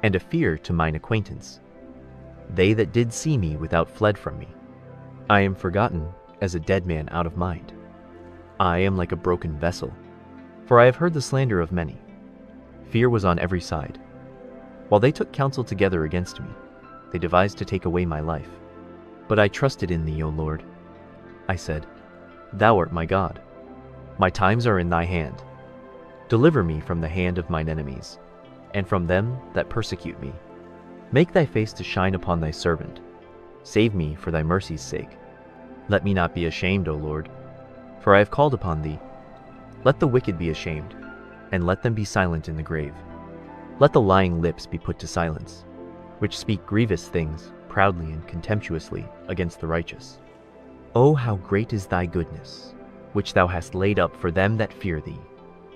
and a fear to mine acquaintance. They that did see me without fled from me. I am forgotten as a dead man out of mind. I am like a broken vessel, for I have heard the slander of many. Fear was on every side. While they took counsel together against me, they devised to take away my life. But I trusted in thee, O Lord. I said, Thou art my God. My times are in thy hand. Deliver me from the hand of mine enemies, and from them that persecute me. Make thy face to shine upon thy servant. Save me for thy mercy's sake. Let me not be ashamed, O Lord, for I have called upon thee. Let the wicked be ashamed, and let them be silent in the grave. Let the lying lips be put to silence, which speak grievous things proudly and contemptuously against the righteous. O how great is thy goodness, which thou hast laid up for them that fear thee,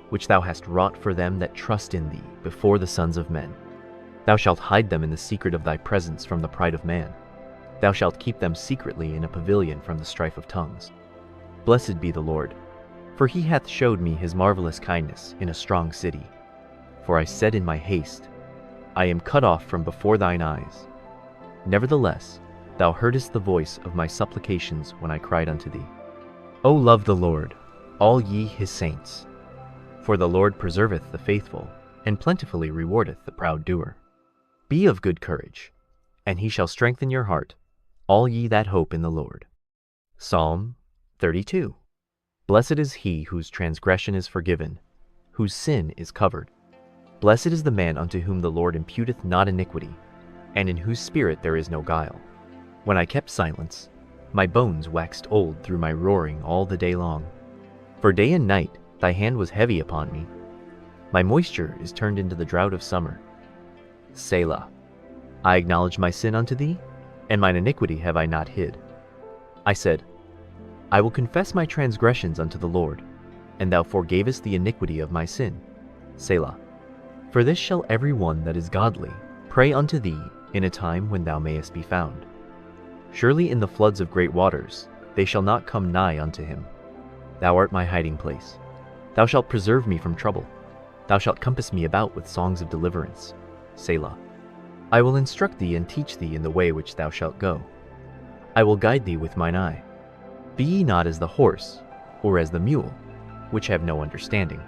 which thou hast wrought for them that trust in thee before the sons of men. Thou shalt hide them in the secret of thy presence from the pride of man. Thou shalt keep them secretly in a pavilion from the strife of tongues. Blessed be the Lord, for he hath showed me his marvelous kindness in a strong city. For I said in my haste, I am cut off from before thine eyes. Nevertheless, thou heardest the voice of my supplications when I cried unto thee. O love the Lord, all ye his saints. For the Lord preserveth the faithful, and plentifully rewardeth the proud doer. Be of good courage, and he shall strengthen your heart, all ye that hope in the Lord. Psalm 32. Blessed is he whose transgression is forgiven, whose sin is covered. Blessed is the man unto whom the Lord imputeth not iniquity, and in whose spirit there is no guile. When I kept silence, my bones waxed old through my roaring all the day long. For day and night thy hand was heavy upon me. My moisture is turned into the drought of summer. Selah. I acknowledge my sin unto thee, and mine iniquity have I not hid. I said, I will confess my transgressions unto the Lord, and thou forgavest the iniquity of my sin. Selah. For this shall every one that is godly pray unto thee in a time when thou mayest be found. Surely in the floods of great waters they shall not come nigh unto him. Thou art my hiding place. Thou shalt preserve me from trouble. Thou shalt compass me about with songs of deliverance. Selah. I will instruct thee and teach thee in the way which thou shalt go. I will guide thee with mine eye. Be ye not as the horse, or as the mule, which have no understanding,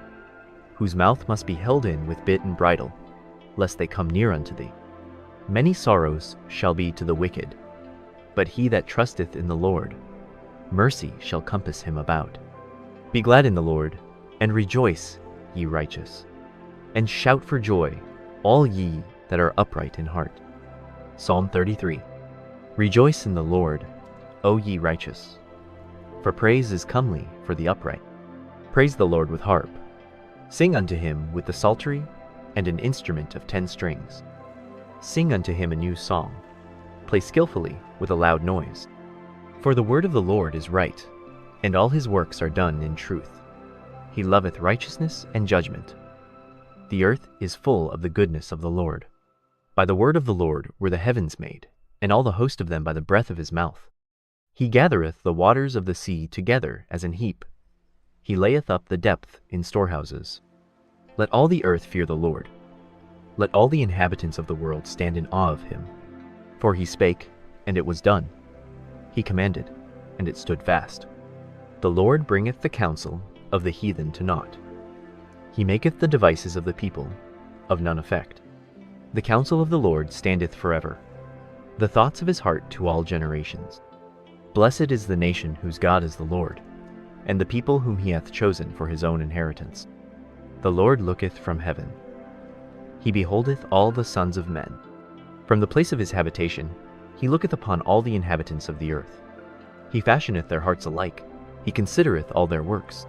whose mouth must be held in with bit and bridle, lest they come near unto thee. Many sorrows shall be to the wicked, but he that trusteth in the Lord, mercy shall compass him about. Be glad in the Lord, and rejoice, ye righteous, and shout for joy, all ye that are upright in heart. Psalm 33. Rejoice in the Lord, O ye righteous, for praise is comely for the upright. Praise the Lord with harp. Sing unto him with the psaltery and an instrument of 10 strings. Sing unto him a new song. Play skillfully with a loud noise. For the word of the Lord is right, and all his works are done in truth. He loveth righteousness and judgment. The earth is full of the goodness of the Lord. By the word of the Lord were the heavens made, and all the host of them by the breath of his mouth. He gathereth the waters of the sea together as an heap. He layeth up the depth in storehouses. Let all the earth fear the Lord. Let all the inhabitants of the world stand in awe of him. For he spake, and it was done. He commanded, and it stood fast. The Lord bringeth the counsel of the heathen to naught. He maketh the devices of the people of none effect. The counsel of the Lord standeth forever, the thoughts of his heart to all generations. Blessed is the nation whose God is the Lord, and the people whom he hath chosen for his own inheritance. The Lord looketh from heaven. He beholdeth all the sons of men. From the place of his habitation, he looketh upon all the inhabitants of the earth. He fashioneth their hearts alike. He considereth all their works.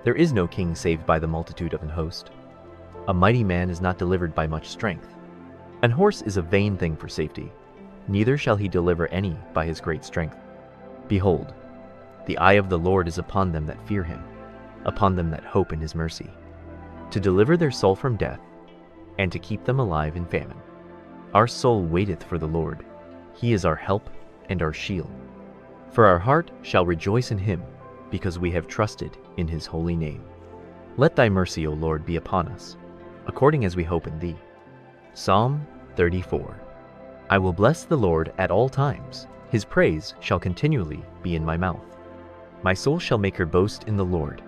There is no king saved by the multitude of an host. A mighty man is not delivered by much strength. An horse is a vain thing for safety, neither shall he deliver any by his great strength. Behold, the eye of the Lord is upon them that fear him, upon them that hope in his mercy, to deliver their soul from death, and to keep them alive in famine. Our soul waiteth for the Lord. He is our help and our shield. For our heart shall rejoice in him, because we have trusted in his holy name. Let thy mercy, O Lord, be upon us, according as we hope in thee. Psalm 34. I will bless the Lord at all times. His praise shall continually be in my mouth. My soul shall make her boast in the Lord.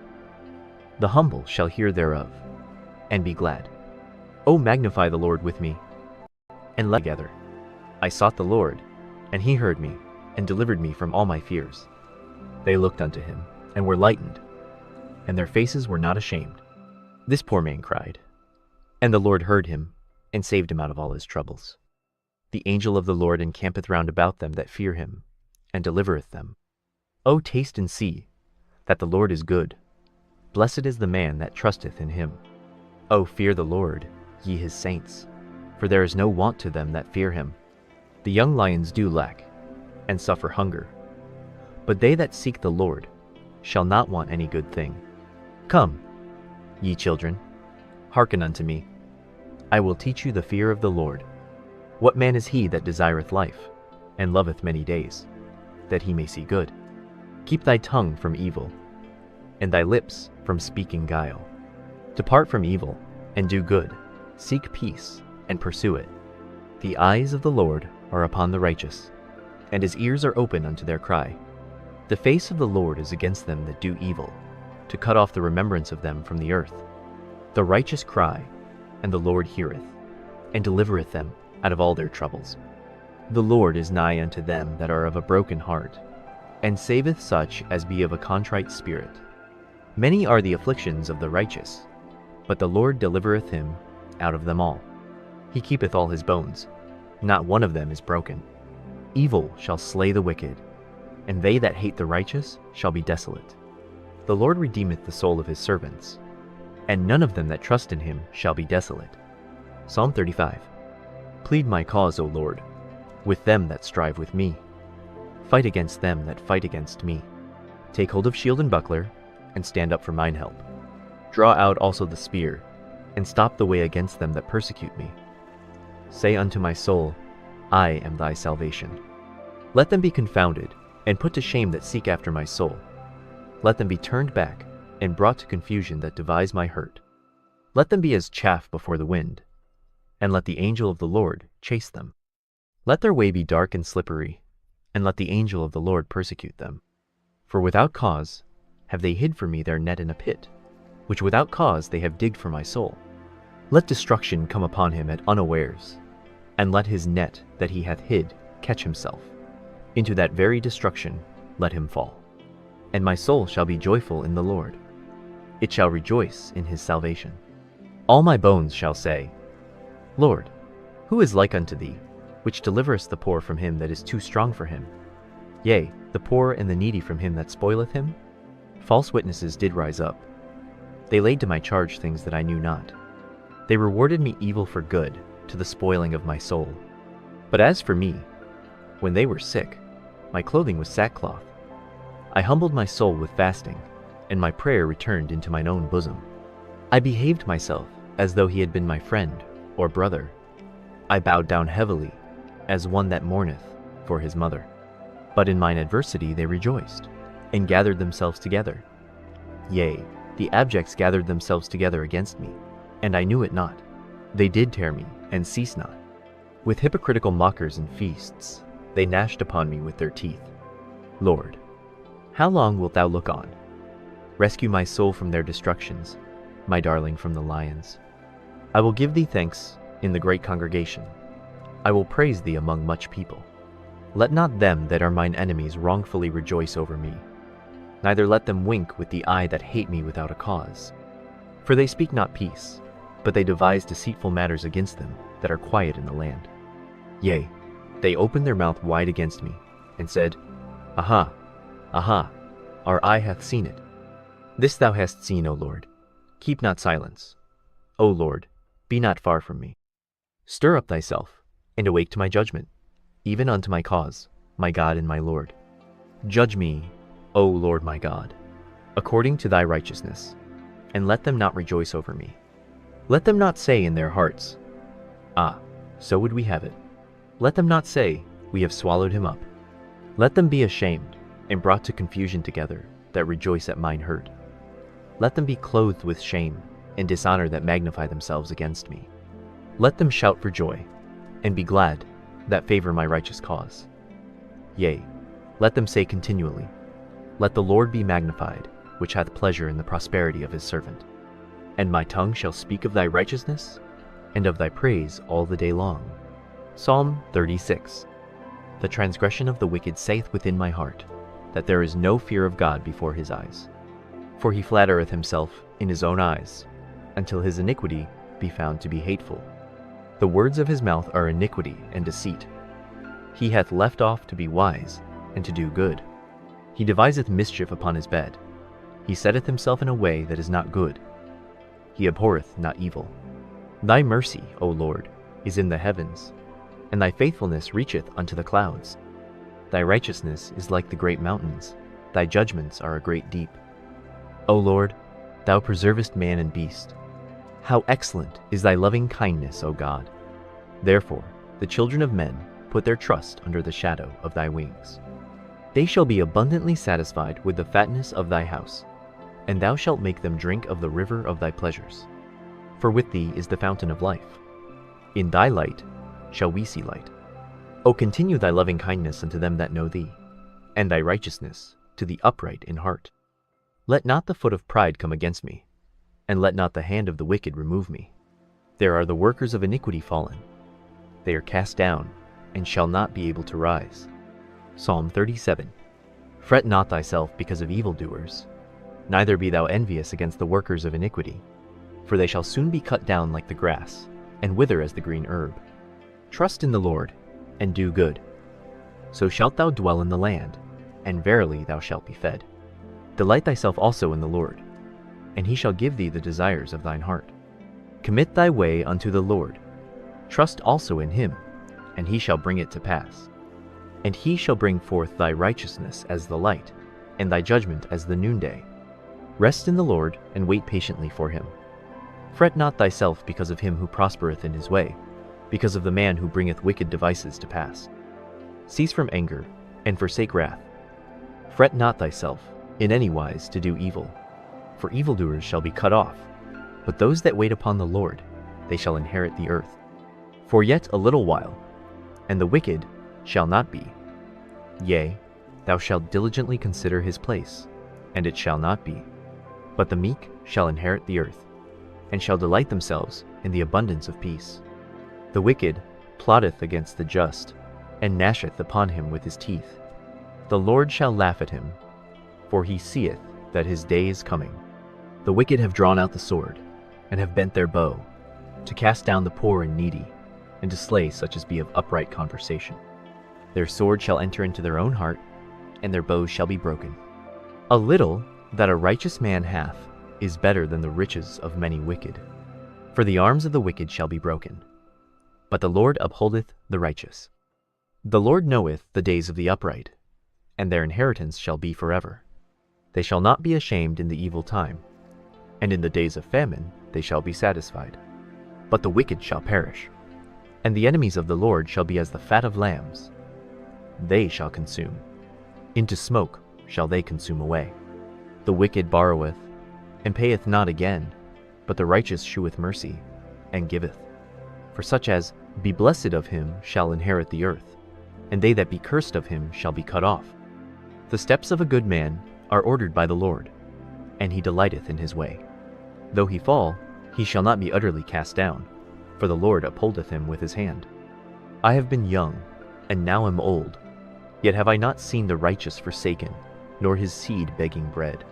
The humble shall hear thereof, and be glad. O magnify the Lord with me, and let us together. I sought the Lord, and he heard me, and delivered me from all my fears. They looked unto him, and were lightened, and their faces were not ashamed. This poor man cried, and the Lord heard him, and saved him out of all his troubles. The angel of the Lord encampeth round about them that fear him, and delivereth them. O taste and see that the Lord is good. Blessed is the man that trusteth in him. O fear the Lord, ye his saints, for there is no want to them that fear him. The young lions do lack, and suffer hunger, but they that seek the Lord shall not want any good thing. Come, Ye children, hearken unto me. I will teach you the fear of the Lord. What man is he that desireth life, and loveth many days, that he may see good? Keep thy tongue from evil, and thy lips from speaking guile. Depart from evil, and do good. Seek peace, and pursue it. The eyes of the Lord are upon the righteous, and his ears are open unto their cry. The face of the Lord is against them that do evil, to cut off the remembrance of them from the earth. The righteous cry, and the Lord heareth, and delivereth them out of all their troubles. The Lord is nigh unto them that are of a broken heart, and saveth such as be of a contrite spirit. Many are the afflictions of the righteous, but the Lord delivereth him out of them all. He keepeth all his bones, not one of them is broken. Evil shall slay the wicked, and they that hate the righteous shall be desolate. The Lord redeemeth the soul of his servants, and none of them that trust in him shall be desolate. Psalm 35. Plead my cause, O Lord, with them that strive with me. Fight against them that fight against me. Take hold of shield and buckler, and stand up for mine help. Draw out also the spear, and stop the way against them that persecute me. Say unto my soul, I am thy salvation. Let them be confounded, and put to shame that seek after my soul. Let them be turned back, and brought to confusion that devise my hurt. Let them be as chaff before the wind, and let the angel of the Lord chase them. Let their way be dark and slippery, and let the angel of the Lord persecute them. For without cause have they hid for me their net in a pit, which without cause they have digged for my soul. Let destruction come upon him at unawares, and let his net that he hath hid catch himself. Into that very destruction let him fall. And my soul shall be joyful in the Lord. It shall rejoice in his salvation. All my bones shall say, Lord, who is like unto thee, which deliverest the poor from him that is too strong for him? Yea, the poor and the needy from him that spoileth him? False witnesses did rise up. They laid to my charge things that I knew not. They rewarded me evil for good, to the spoiling of my soul. But as for me, when they were sick, my clothing was sackcloth. I humbled my soul with fasting, and my prayer returned into mine own bosom. I behaved myself as though he had been my friend or brother. I bowed down heavily, as one that mourneth for his mother. But in mine adversity they rejoiced, and gathered themselves together. Yea, the abjects gathered themselves together against me, and I knew it not. They did tear me, and cease not. With hypocritical mockers and feasts, they gnashed upon me with their teeth. Lord, how long wilt thou look on? Rescue my soul from their destructions, my darling from the lions. I will give thee thanks in the great congregation. I will praise thee among much people. Let not them that are mine enemies wrongfully rejoice over me, neither let them wink with the eye that hate me without a cause. For they speak not peace, but they devise deceitful matters against them that are quiet in the land. Yea, they opened their mouth wide against me, and said, Aha, aha, our eye hath seen it. This thou hast seen, O Lord. Keep not silence. O Lord, be not far from me. Stir up thyself, and awake to my judgment, even unto my cause, my God and my Lord. Judge me, O Lord my God, according to thy righteousness, and let them not rejoice over me. Let them not say in their hearts, Ah, so would we have it. Let them not say, We have swallowed him up. Let them be ashamed, and brought to confusion together, that rejoice at mine hurt. Let them be clothed with shame, and dishonor that magnify themselves against me. Let them shout for joy, and be glad, that favor my righteous cause. Yea, let them say continually, Let the Lord be magnified, which hath pleasure in the prosperity of his servant. And my tongue shall speak of thy righteousness, and of thy praise all the day long. Psalm 36. The transgression of the wicked saith within my heart, that there is no fear of God before his eyes. For he flattereth himself in his own eyes, until his iniquity be found to be hateful. The words of his mouth are iniquity and deceit. He hath left off to be wise, and to do good. He deviseth mischief upon his bed. He setteth himself in a way that is not good. He abhorreth not evil. Thy mercy, O Lord, is in the heavens, and thy faithfulness reacheth unto the clouds. Thy righteousness is like the great mountains, thy judgments are a great deep. O Lord, thou preservest man and beast. How excellent is thy loving kindness, O God! Therefore the children of men put their trust under the shadow of thy wings. They shall be abundantly satisfied with the fatness of thy house, and thou shalt make them drink of the river of thy pleasures. For with thee is the fountain of life. In thy light shall we see light. O continue thy loving kindness unto them that know thee, and thy righteousness to the upright in heart. Let not the foot of pride come against me, and let not the hand of the wicked remove me. There are the workers of iniquity fallen. They are cast down, and shall not be able to rise. Psalm 37. Fret not thyself because of evildoers, neither be thou envious against the workers of iniquity, for they shall soon be cut down like the grass, and wither as the green herb. Trust in the Lord, and do good. So shalt thou dwell in the land, and verily thou shalt be fed. Delight thyself also in the Lord, and he shall give thee the desires of thine heart. Commit thy way unto the Lord. Trust also in him, and he shall bring it to pass. And he shall bring forth thy righteousness as the light, and thy judgment as the noonday. Rest in the Lord, and wait patiently for him. Fret not thyself because of him who prospereth in his way, because of the man who bringeth wicked devices to pass. Cease from anger, and forsake wrath. Fret not thyself in any wise to do evil, for evildoers shall be cut off, but those that wait upon the Lord, they shall inherit the earth. For yet a little while, and the wicked shall not be. Yea, thou shalt diligently consider his place, and it shall not be. But the meek shall inherit the earth, and shall delight themselves in the abundance of peace. The wicked plotteth against the just, and gnasheth upon him with his teeth. The Lord shall laugh at him, for he seeth that his day is coming. The wicked have drawn out the sword, and have bent their bow, to cast down the poor and needy, and to slay such as be of upright conversation. Their sword shall enter into their own heart, and their bows shall be broken. A little that a righteous man hath is better than the riches of many wicked. For the arms of the wicked shall be broken, but the Lord upholdeth the righteous. The Lord knoweth the days of the upright, and their inheritance shall be forever. They shall not be ashamed in the evil time, and in the days of famine they shall be satisfied. But the wicked shall perish, and the enemies of the Lord shall be as the fat of lambs. They shall consume. Into smoke shall they consume away. The wicked borroweth, and payeth not again, but the righteous sheweth mercy, and giveth. For such as be blessed of him shall inherit the earth, and they that be cursed of him shall be cut off. The steps of a good man are ordered by the Lord, and he delighteth in his way. Though he fall, he shall not be utterly cast down, for the Lord upholdeth him with his hand. I have been young, and now am old, yet have I not seen the righteous forsaken, nor his seed begging bread.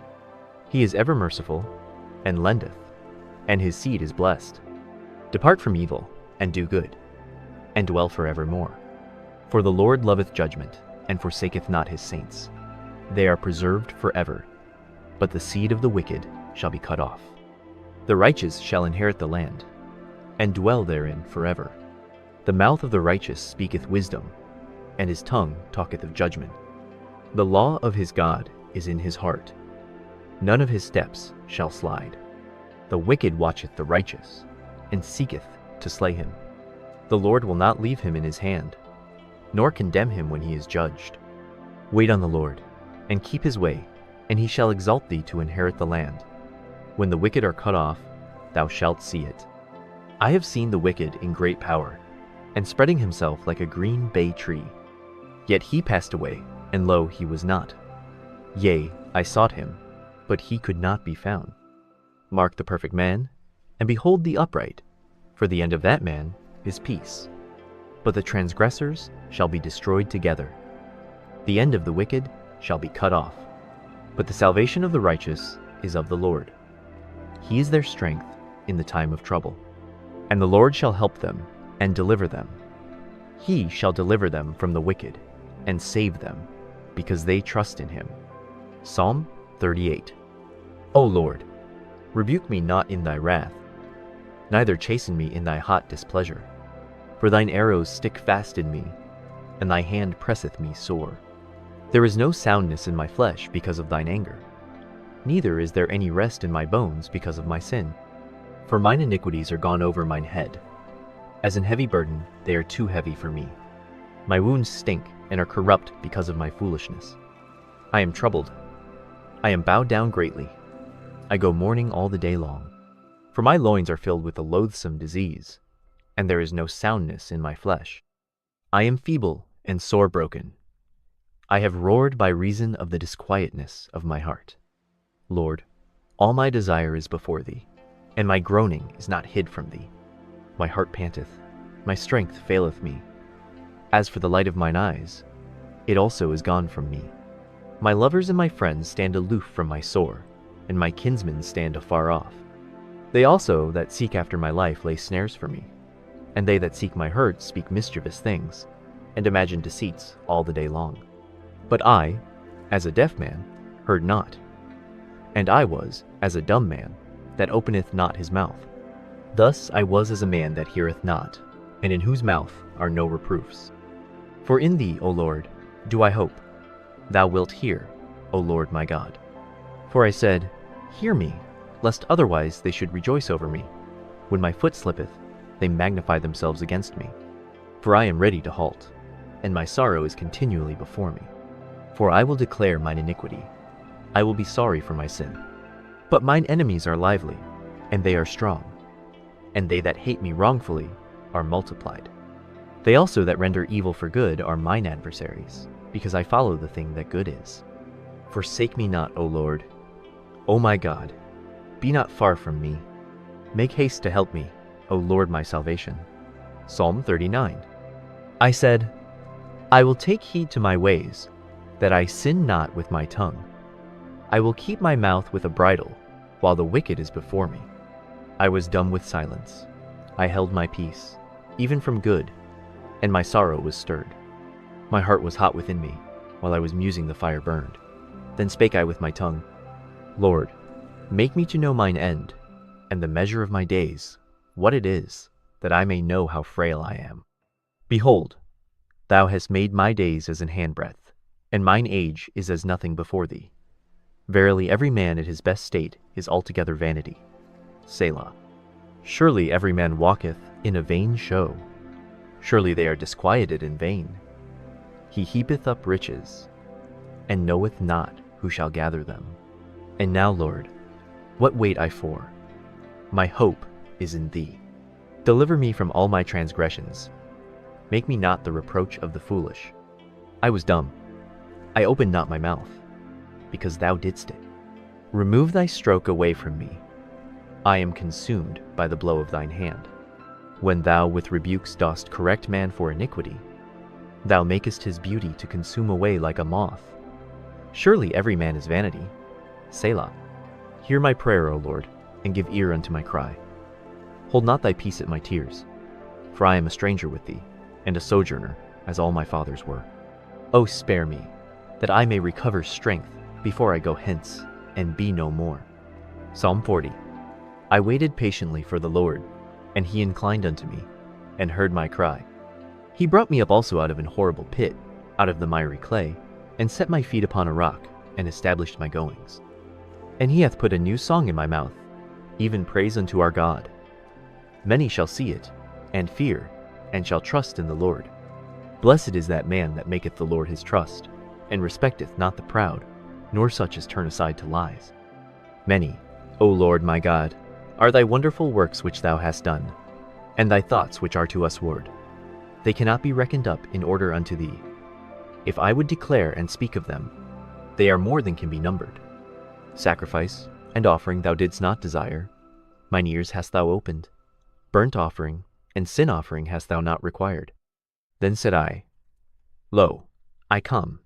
He is ever merciful, and lendeth, and his seed is blessed. Depart from evil, and do good, and dwell forevermore. For the Lord loveth judgment, and forsaketh not his saints. They are preserved forever, but the seed of the wicked shall be cut off. The righteous shall inherit the land, and dwell therein forever. The mouth of the righteous speaketh wisdom, and his tongue talketh of judgment. The law of his God is in his heart. None of his steps shall slide. The wicked watcheth the righteous, and seeketh to slay him. The Lord will not leave him in his hand, nor condemn him when he is judged. Wait on the Lord, and keep his way, and he shall exalt thee to inherit the land. When the wicked are cut off, thou shalt see it. I have seen the wicked in great power, and spreading himself like a green bay tree. Yet he passed away, and lo, he was not. Yea, I sought him, but he could not be found. Mark the perfect man, and behold the upright, for the end of that man is peace. But the transgressors shall be destroyed together. The end of the wicked shall be cut off. But the salvation of the righteous is of the Lord. He is their strength in the time of trouble. And the Lord shall help them and deliver them. He shall deliver them from the wicked and save them, because they trust in him. Psalm 38. O Lord, rebuke me not in thy wrath, neither chasten me in thy hot displeasure. For thine arrows stick fast in me, and thy hand presseth me sore. There is no soundness in my flesh because of thine anger. neither is there any rest in my bones because of my sin. For mine iniquities are gone over mine head. As an heavy burden, they are too heavy for me. My wounds stink and are corrupt because of my foolishness. I am troubled. I am bowed down greatly. I go mourning all the day long. For my loins are filled with a loathsome disease, and there is no soundness in my flesh. I am feeble and sore broken. I have roared by reason of the disquietness of my heart. Lord, all my desire is before thee, and my groaning is not hid from thee. My heart panteth, my strength faileth me. As for the light of mine eyes, it also is gone from me. My lovers and my friends stand aloof from my sore, and my kinsmen stand afar off. They also that seek after my life lay snares for me, and they that seek my hurt speak mischievous things, and imagine deceits all the day long. But I, as a deaf man, heard not, and I was as a dumb man, that openeth not his mouth. Thus I was as a man that heareth not, and in whose mouth are no reproofs. For in thee, O Lord, do I hope. Thou wilt hear, O Lord my God. For I said, Hear me, lest otherwise they should rejoice over me. When my foot slippeth, they magnify themselves against me. For I am ready to halt, and my sorrow is continually before me. For I will declare mine iniquity. I will be sorry for my sin. But mine enemies are lively, and they are strong, and they that hate me wrongfully are multiplied. They also that render evil for good are mine adversaries, because I follow the thing that good is. Forsake me not, O Lord. O my God, be not far from me. Make haste to help me, O Lord my salvation. Psalm 39. I said, I will take heed to my ways, that I sin not with my tongue. I will keep my mouth with a bridle, while the wicked is before me. I was dumb with silence. I held my peace, even from good, and my sorrow was stirred. My heart was hot within me, while I was musing the fire burned. Then spake I with my tongue, Lord, make me to know mine end, and the measure of my days, what it is, that I may know how frail I am. Behold, thou hast made my days as an handbreadth, and mine age is as nothing before thee. Verily every man at his best state is altogether vanity. Selah. Surely every man walketh in a vain show. Surely they are disquieted in vain. He heapeth up riches, and knoweth not who shall gather them. And now, Lord, what wait I for? My hope is in thee. Deliver me from all my transgressions. Make me not the reproach of the foolish. I was dumb. I opened not my mouth, because thou didst it. Remove thy stroke away from me. I am consumed by the blow of thine hand. When thou with rebukes dost correct man for iniquity, thou makest his beauty to consume away like a moth. Surely every man is vanity. Selah. Hear my prayer, O Lord, and give ear unto my cry. Hold not thy peace at my tears, for I am a stranger with thee, and a sojourner, as all my fathers were. O spare me, that I may recover strength before I go hence, and be no more. Psalm 40. I waited patiently for the Lord, and he inclined unto me, and heard my cry. He brought me up also out of an horrible pit, out of the miry clay, and set my feet upon a rock, and established my goings. And he hath put a new song in my mouth, even praise unto our God. Many shall see it, and fear, and shall trust in the Lord. Blessed is that man that maketh the Lord his trust, and respecteth not the proud, nor such as turn aside to lies. Many, O Lord my God, are thy wonderful works which thou hast done, and thy thoughts which are to us ward. They cannot be reckoned up in order unto thee. If I would declare and speak of them, they are more than can be numbered. Sacrifice and offering thou didst not desire, mine ears hast thou opened. Burnt offering and sin offering hast thou not required. Then said I, Lo, I come.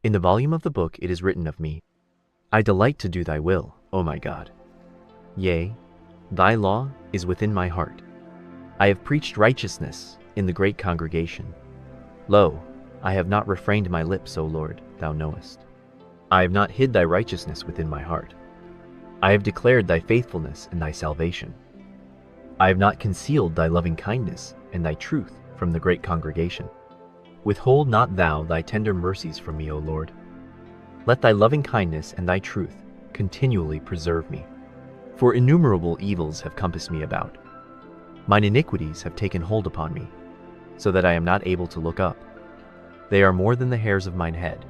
In the volume of the book it is written of me, I delight to do thy will, O my God. Yea, thy law is within my heart. I have preached righteousness in the great congregation. Lo, I have not refrained my lips, O Lord, thou knowest. I have not hid thy righteousness within my heart. I have declared thy faithfulness and thy salvation. I have not concealed thy loving kindness and thy truth from the great congregation. Withhold not thou thy tender mercies from me, O Lord. Let thy loving kindness and thy truth continually preserve me. For innumerable evils have compassed me about. Mine iniquities have taken hold upon me, so that I am not able to look up. They are more than the hairs of mine head,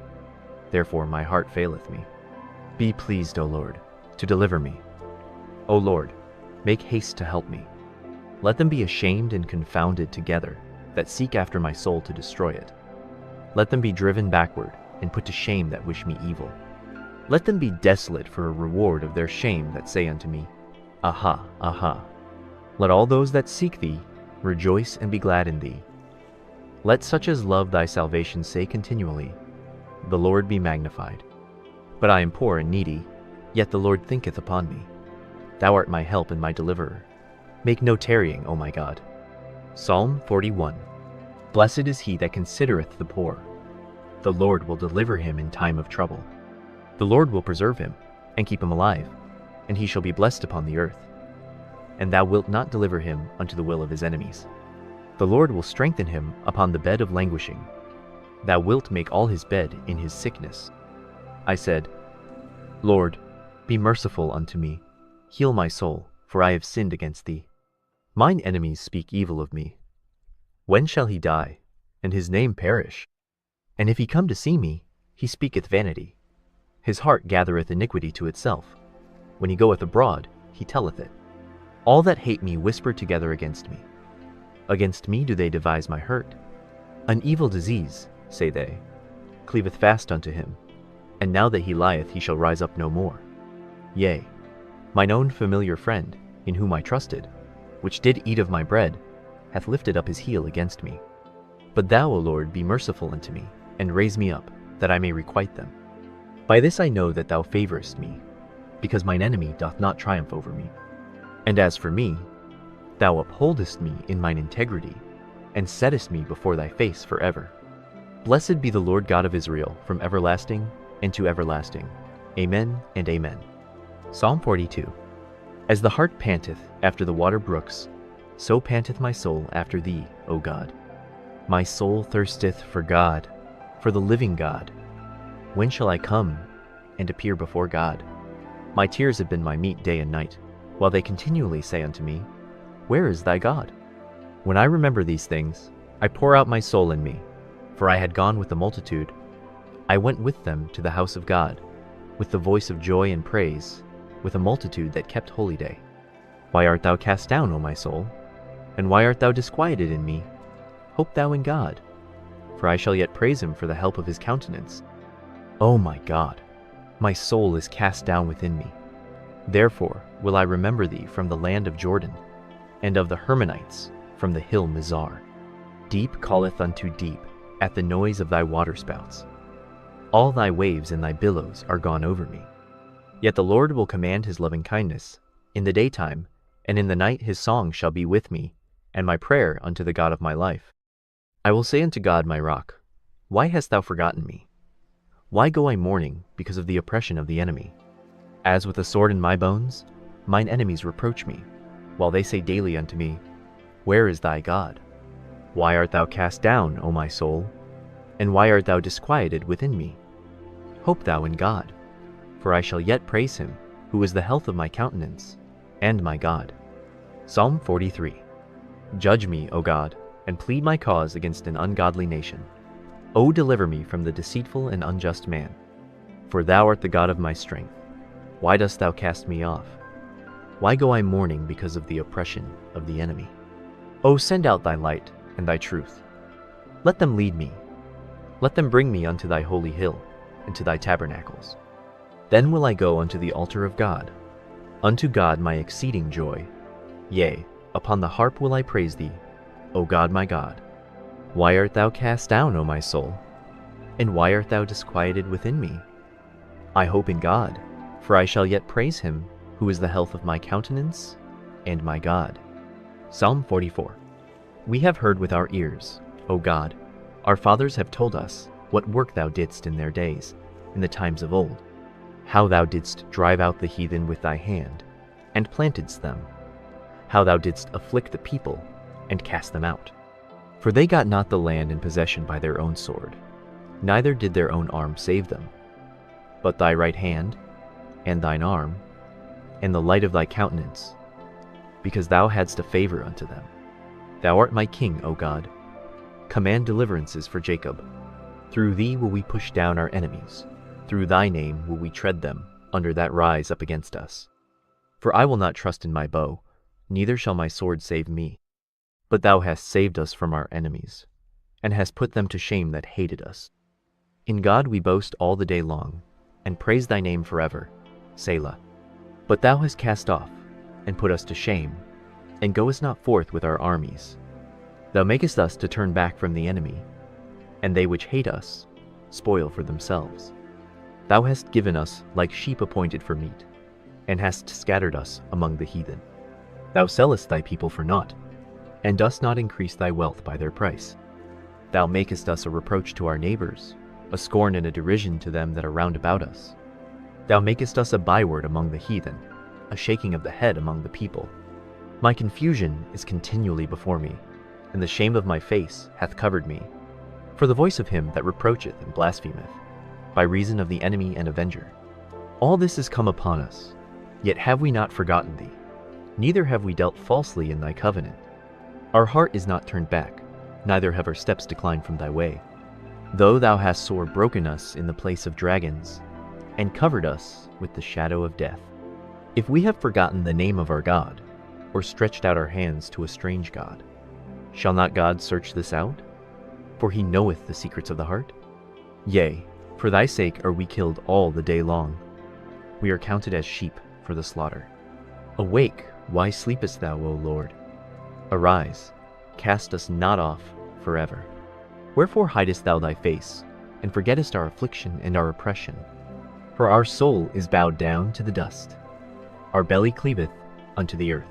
therefore my heart faileth me. Be pleased, O Lord, to deliver me. O Lord, make haste to help me. Let them be ashamed and confounded together, that seek after my soul to destroy it. Let them be driven backward, and put to shame that wish me evil. Let them be desolate for a reward of their shame that say unto me, Aha, aha. Let all those that seek thee rejoice and be glad in thee. Let such as love thy salvation say continually, The Lord be magnified. But I am poor and needy, yet the Lord thinketh upon me. Thou art my help and my deliverer. Make no tarrying, O my God. Psalm 41. Blessed is he that considereth the poor. The Lord will deliver him in time of trouble. The Lord will preserve him, and keep him alive, and he shall be blessed upon the earth. And thou wilt not deliver him unto the will of his enemies. The Lord will strengthen him upon the bed of languishing. Thou wilt make all his bed in his sickness. I said, Lord, be merciful unto me. Heal my soul, for I have sinned against thee. Mine enemies speak evil of me. When shall he die, and his name perish? And if he come to see me, he speaketh vanity. His heart gathereth iniquity to itself. When he goeth abroad, he telleth it. All that hate me whisper together against me. Against me do they devise my hurt. An evil disease, say they, cleaveth fast unto him, and now that he lieth he shall rise up no more. Yea, mine own familiar friend, in whom I trusted, which did eat of my bread, hath lifted up his heel against me. But thou, O Lord, be merciful unto me, and raise me up, that I may requite them. By this I know that thou favorest me, because mine enemy doth not triumph over me. And as for me, thou upholdest me in mine integrity, and settest me before thy face forever. Blessed be the Lord God of Israel, from everlasting and to everlasting. Amen and amen. Psalm 42. As the hart panteth after the water brooks, so panteth my soul after thee, O God. My soul thirsteth for God, for the living God. When shall I come and appear before God? My tears have been my meat day and night, while they continually say unto me, Where is thy God? When I remember these things, I pour out my soul in me, for I had gone with the multitude. I went with them to the house of God, with the voice of joy and praise, with a multitude that kept holy day. Why art thou cast down, O my soul? And why art thou disquieted in me? Hope thou in God, for I shall yet praise him for the help of his countenance. O my God, my soul is cast down within me. Therefore will I remember thee from the land of Jordan, and of the Hermonites from the hill Mizar. Deep calleth unto deep at the noise of thy waterspouts. All thy waves and thy billows are gone over me. Yet the Lord will command his loving kindness. In the daytime, and in the night his song shall be with me, and my prayer unto the God of my life. I will say unto God my rock, Why hast thou forgotten me? Why go I mourning because of the oppression of the enemy? As with a sword in my bones, mine enemies reproach me, while they say daily unto me, Where is thy God? Why art thou cast down, O my soul? And why art thou disquieted within me? Hope thou in God, for I shall yet praise him, who is the health of my countenance, and my God. Psalm 43. Judge me, O God, and plead my cause against an ungodly nation. O deliver me from the deceitful and unjust man, for thou art the God of my strength. Why dost thou cast me off? Why go I mourning because of the oppression of the enemy? O send out thy light and thy truth. Let them lead me. Let them bring me unto thy holy hill, and to thy tabernacles. Then will I go unto the altar of God, unto God my exceeding joy. Yea, upon the harp will I praise thee, O God my God. Why art thou cast down, O my soul? And why art thou disquieted within me? I hope in God, for I shall yet praise him, who is the health of my countenance, and my God. Psalm 44. We have heard with our ears, O God, our fathers have told us what work thou didst in their days, in the times of old, how thou didst drive out the heathen with thy hand, and plantedst them, how thou didst afflict the people, and cast them out. For they got not the land in possession by their own sword, neither did their own arm save them. But thy right hand, and thine arm, and the light of thy countenance, because thou hadst a favor unto them. Thou art my king, O God. Command deliverances for Jacob. Through thee will we push down our enemies. Through thy name will we tread them under that rise up against us. For I will not trust in my bow, neither shall my sword save me. But thou hast saved us from our enemies, and hast put them to shame that hated us. In God we boast all the day long, and praise thy name forever. Selah. But thou hast cast off, and put us to shame, and goest not forth with our armies. Thou makest us to turn back from the enemy, and they which hate us spoil for themselves. Thou hast given us like sheep appointed for meat, and hast scattered us among the heathen. Thou sellest thy people for naught, and dost not increase thy wealth by their price. Thou makest us a reproach to our neighbors, a scorn and a derision to them that are round about us. Thou makest us a byword among the heathen, a shaking of the head among the people. My confusion is continually before me, and the shame of my face hath covered me. For the voice of him that reproacheth and blasphemeth, by reason of the enemy and avenger. All this is come upon us, yet have we not forgotten thee, neither have we dealt falsely in thy covenant. Our heart is not turned back, neither have our steps declined from thy way. Though thou hast sore broken us in the place of dragons, and covered us with the shadow of death. If we have forgotten the name of our God, or stretched out our hands to a strange God, shall not God search this out? For he knoweth the secrets of the heart. Yea, for thy sake are we killed all the day long. We are counted as sheep for the slaughter. Awake, why sleepest thou, O Lord? Arise, cast us not off forever. Wherefore hidest thou thy face, and forgettest our affliction and our oppression? For our soul is bowed down to the dust, our belly cleaveth unto the earth.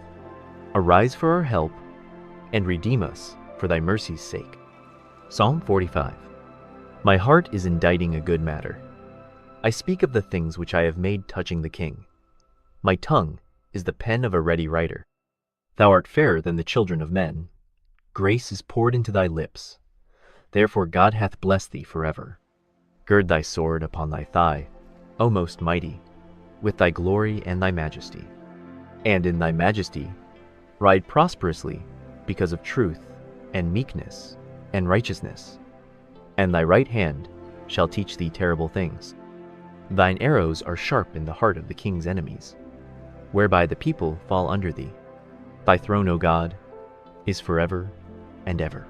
Arise for our help, and redeem us for thy mercy's sake. Psalm 45. My heart is inditing a good matter. I speak of the things which I have made touching the king. My tongue is the pen of a ready writer. Thou art fairer than the children of men. Grace is poured into thy lips. Therefore God hath blessed thee forever. Gird thy sword upon thy thigh, O most mighty, with thy glory and thy majesty. And in thy majesty ride prosperously because of truth and meekness and righteousness. And thy right hand shall teach thee terrible things. Thine arrows are sharp in the heart of the king's enemies, whereby the people fall under thee. Thy throne, O God, is forever and ever.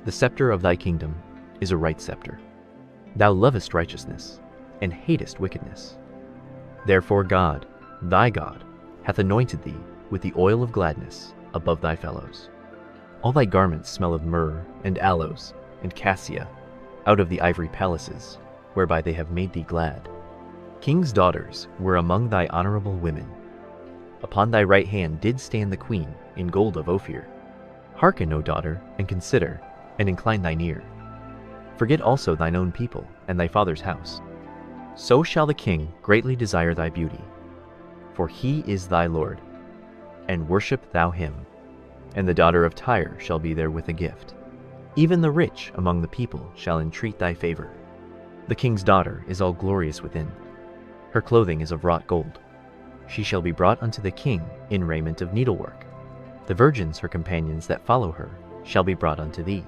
The scepter of thy kingdom is a right scepter. Thou lovest righteousness, and hatest wickedness. Therefore God, thy God, hath anointed thee with the oil of gladness above thy fellows. All thy garments smell of myrrh and aloes and cassia, out of the ivory palaces, whereby they have made thee glad. King's daughters were among thy honorable women. Upon thy right hand did stand the queen in gold of Ophir. Hearken, O daughter, and consider, and incline thine ear. Forget also thine own people and thy father's house. So shall the king greatly desire thy beauty, for he is thy Lord, and worship thou him. And the daughter of Tyre shall be there with a gift. Even the rich among the people shall entreat thy favor. The king's daughter is all glorious within. Her clothing is of wrought gold. She shall be brought unto the king in raiment of needlework. The virgins, her companions that follow her, shall be brought unto thee.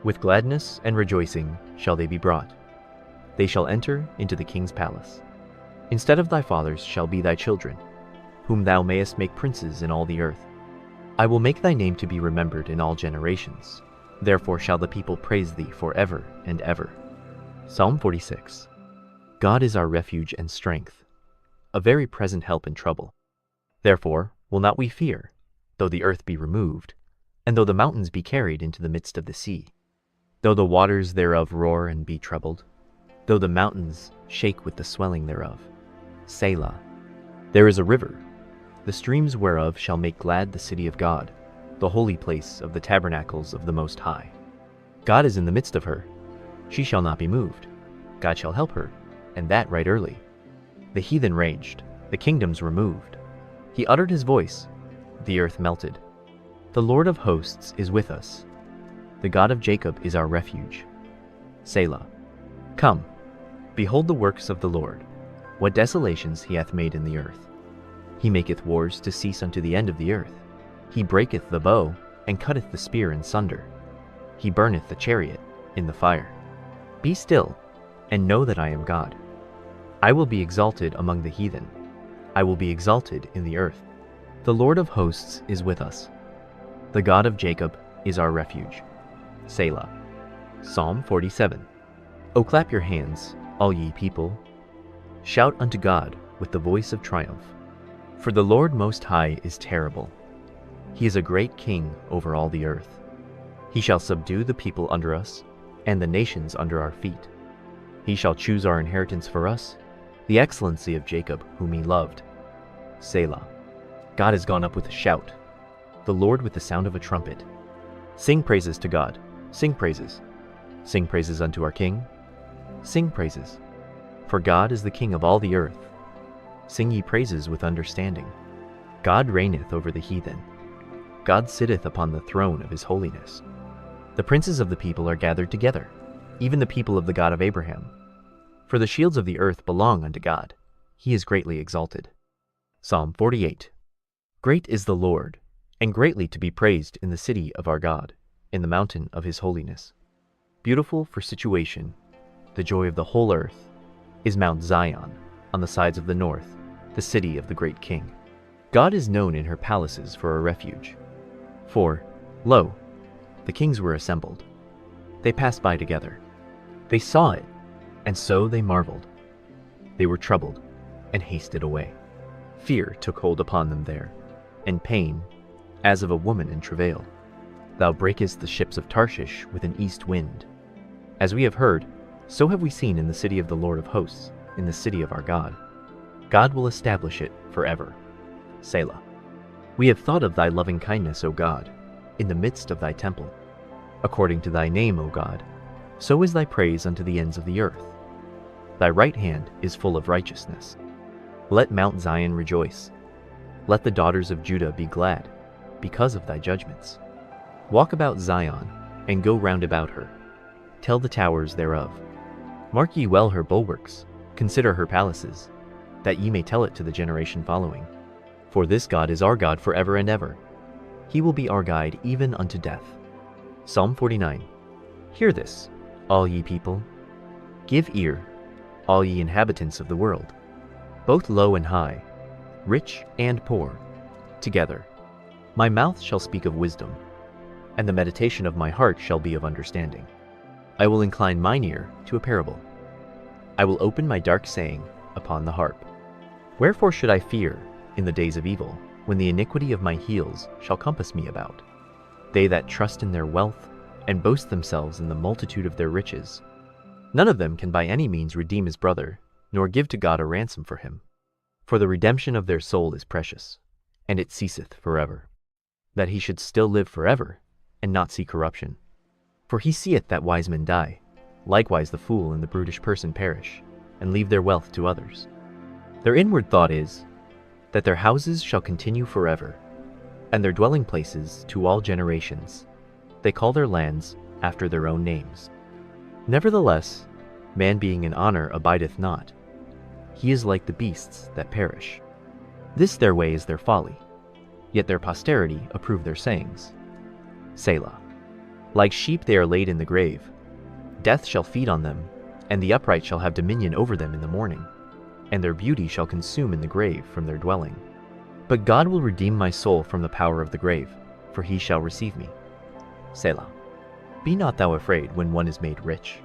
With gladness and rejoicing shall they be brought. They shall enter into the king's palace. Instead of thy fathers shall be thy children, whom thou mayest make princes in all the earth. I will make thy name to be remembered in all generations. Therefore shall the people praise thee forever and ever. Psalm 46. God is our refuge and strength, a very present help in trouble. Therefore will not we fear, though the earth be removed, and though the mountains be carried into the midst of the sea, though the waters thereof roar and be troubled, though the mountains shake with the swelling thereof. Selah. There is a river, the streams whereof shall make glad the city of God, the holy place of the tabernacles of the Most High. God is in the midst of her. She shall not be moved. God shall help her, and that right early. The heathen raged, the kingdoms removed. He uttered his voice, the earth melted. The Lord of hosts is with us. The God of Jacob is our refuge. Selah. Come, behold the works of the Lord, What desolations he hath made in the earth! He maketh wars to cease unto the end of the earth. He breaketh the bow, and cutteth the spear in sunder. He burneth the chariot in the fire. Be still, and know that I am God. I will be exalted among the heathen. I will be exalted in the earth. The Lord of hosts is with us. The God of Jacob is our refuge. Selah. Psalm 47. O clap your hands, all ye people. Shout unto God with the voice of triumph. For the Lord Most High is terrible. He is a great king over all the earth. He shall subdue the people under us, and the nations under our feet. He shall choose our inheritance for us, the excellency of Jacob, whom he loved. Selah. God is gone up with a shout, the Lord with the sound of a trumpet. Sing praises to God, sing praises. Sing praises unto our King. Sing praises. For God is the King of all the earth. Sing ye praises with understanding. God reigneth over the heathen. God sitteth upon the throne of his holiness. The princes of the people are gathered together, even the people of the God of Abraham. For the shields of the earth belong unto God. He is greatly exalted. Psalm 48. Great is the Lord, and greatly to be praised in the city of our God, in the mountain of his holiness. Beautiful for situation, the joy of the whole earth, is Mount Zion, on the sides of the north, the city of the great King. God is known in her palaces for a refuge. For, lo, the kings were assembled. They passed by together. They saw it, and so they marveled. They were troubled, and hasted away. Fear took hold upon them there, and pain, as of a woman in travail. Thou breakest the ships of Tarshish with an east wind. As we have heard, so have we seen in the city of the Lord of hosts, in the city of our God. God will establish it forever. Selah. We have thought of thy loving kindness, O God, in the midst of thy temple. According to thy name, O God, so is thy praise unto the ends of the earth. Thy right hand is full of righteousness. Let Mount Zion rejoice. Let the daughters of Judah be glad, because of thy judgments. Walk about Zion, and go round about her. Tell the towers thereof. Mark ye well her bulwarks, consider her palaces, that ye may tell it to the generation following. For this God is our God forever and ever. He will be our guide even unto death. Psalm 49. Hear this, all ye people. Give ear, all ye inhabitants of the world, both low and high, rich and poor, together. My mouth shall speak of wisdom, and the meditation of my heart shall be of understanding. I will incline mine ear to a parable. I will open my dark saying upon the harp. Wherefore should I fear in the days of evil, when the iniquity of my heels shall compass me about? They that trust in their wealth, and boast themselves in the multitude of their riches. None of them can by any means redeem his brother, nor give to God a ransom for him. For the redemption of their soul is precious, and it ceaseth forever. That he should still live forever, and not see corruption. For he seeth that wise men die, likewise the fool and the brutish person perish, and leave their wealth to others. Their inward thought is, that their houses shall continue forever, and their dwelling places to all generations. They call their lands after their own names. Nevertheless, man being in honor abideth not. He is like the beasts that perish. This their way is their folly, yet their posterity approve their sayings. Selah. Like sheep they are laid in the grave. Death shall feed on them, and the upright shall have dominion over them in the morning, and their beauty shall consume in the grave from their dwelling. But God will redeem my soul from the power of the grave, for he shall receive me. Selah. Be not thou afraid when one is made rich,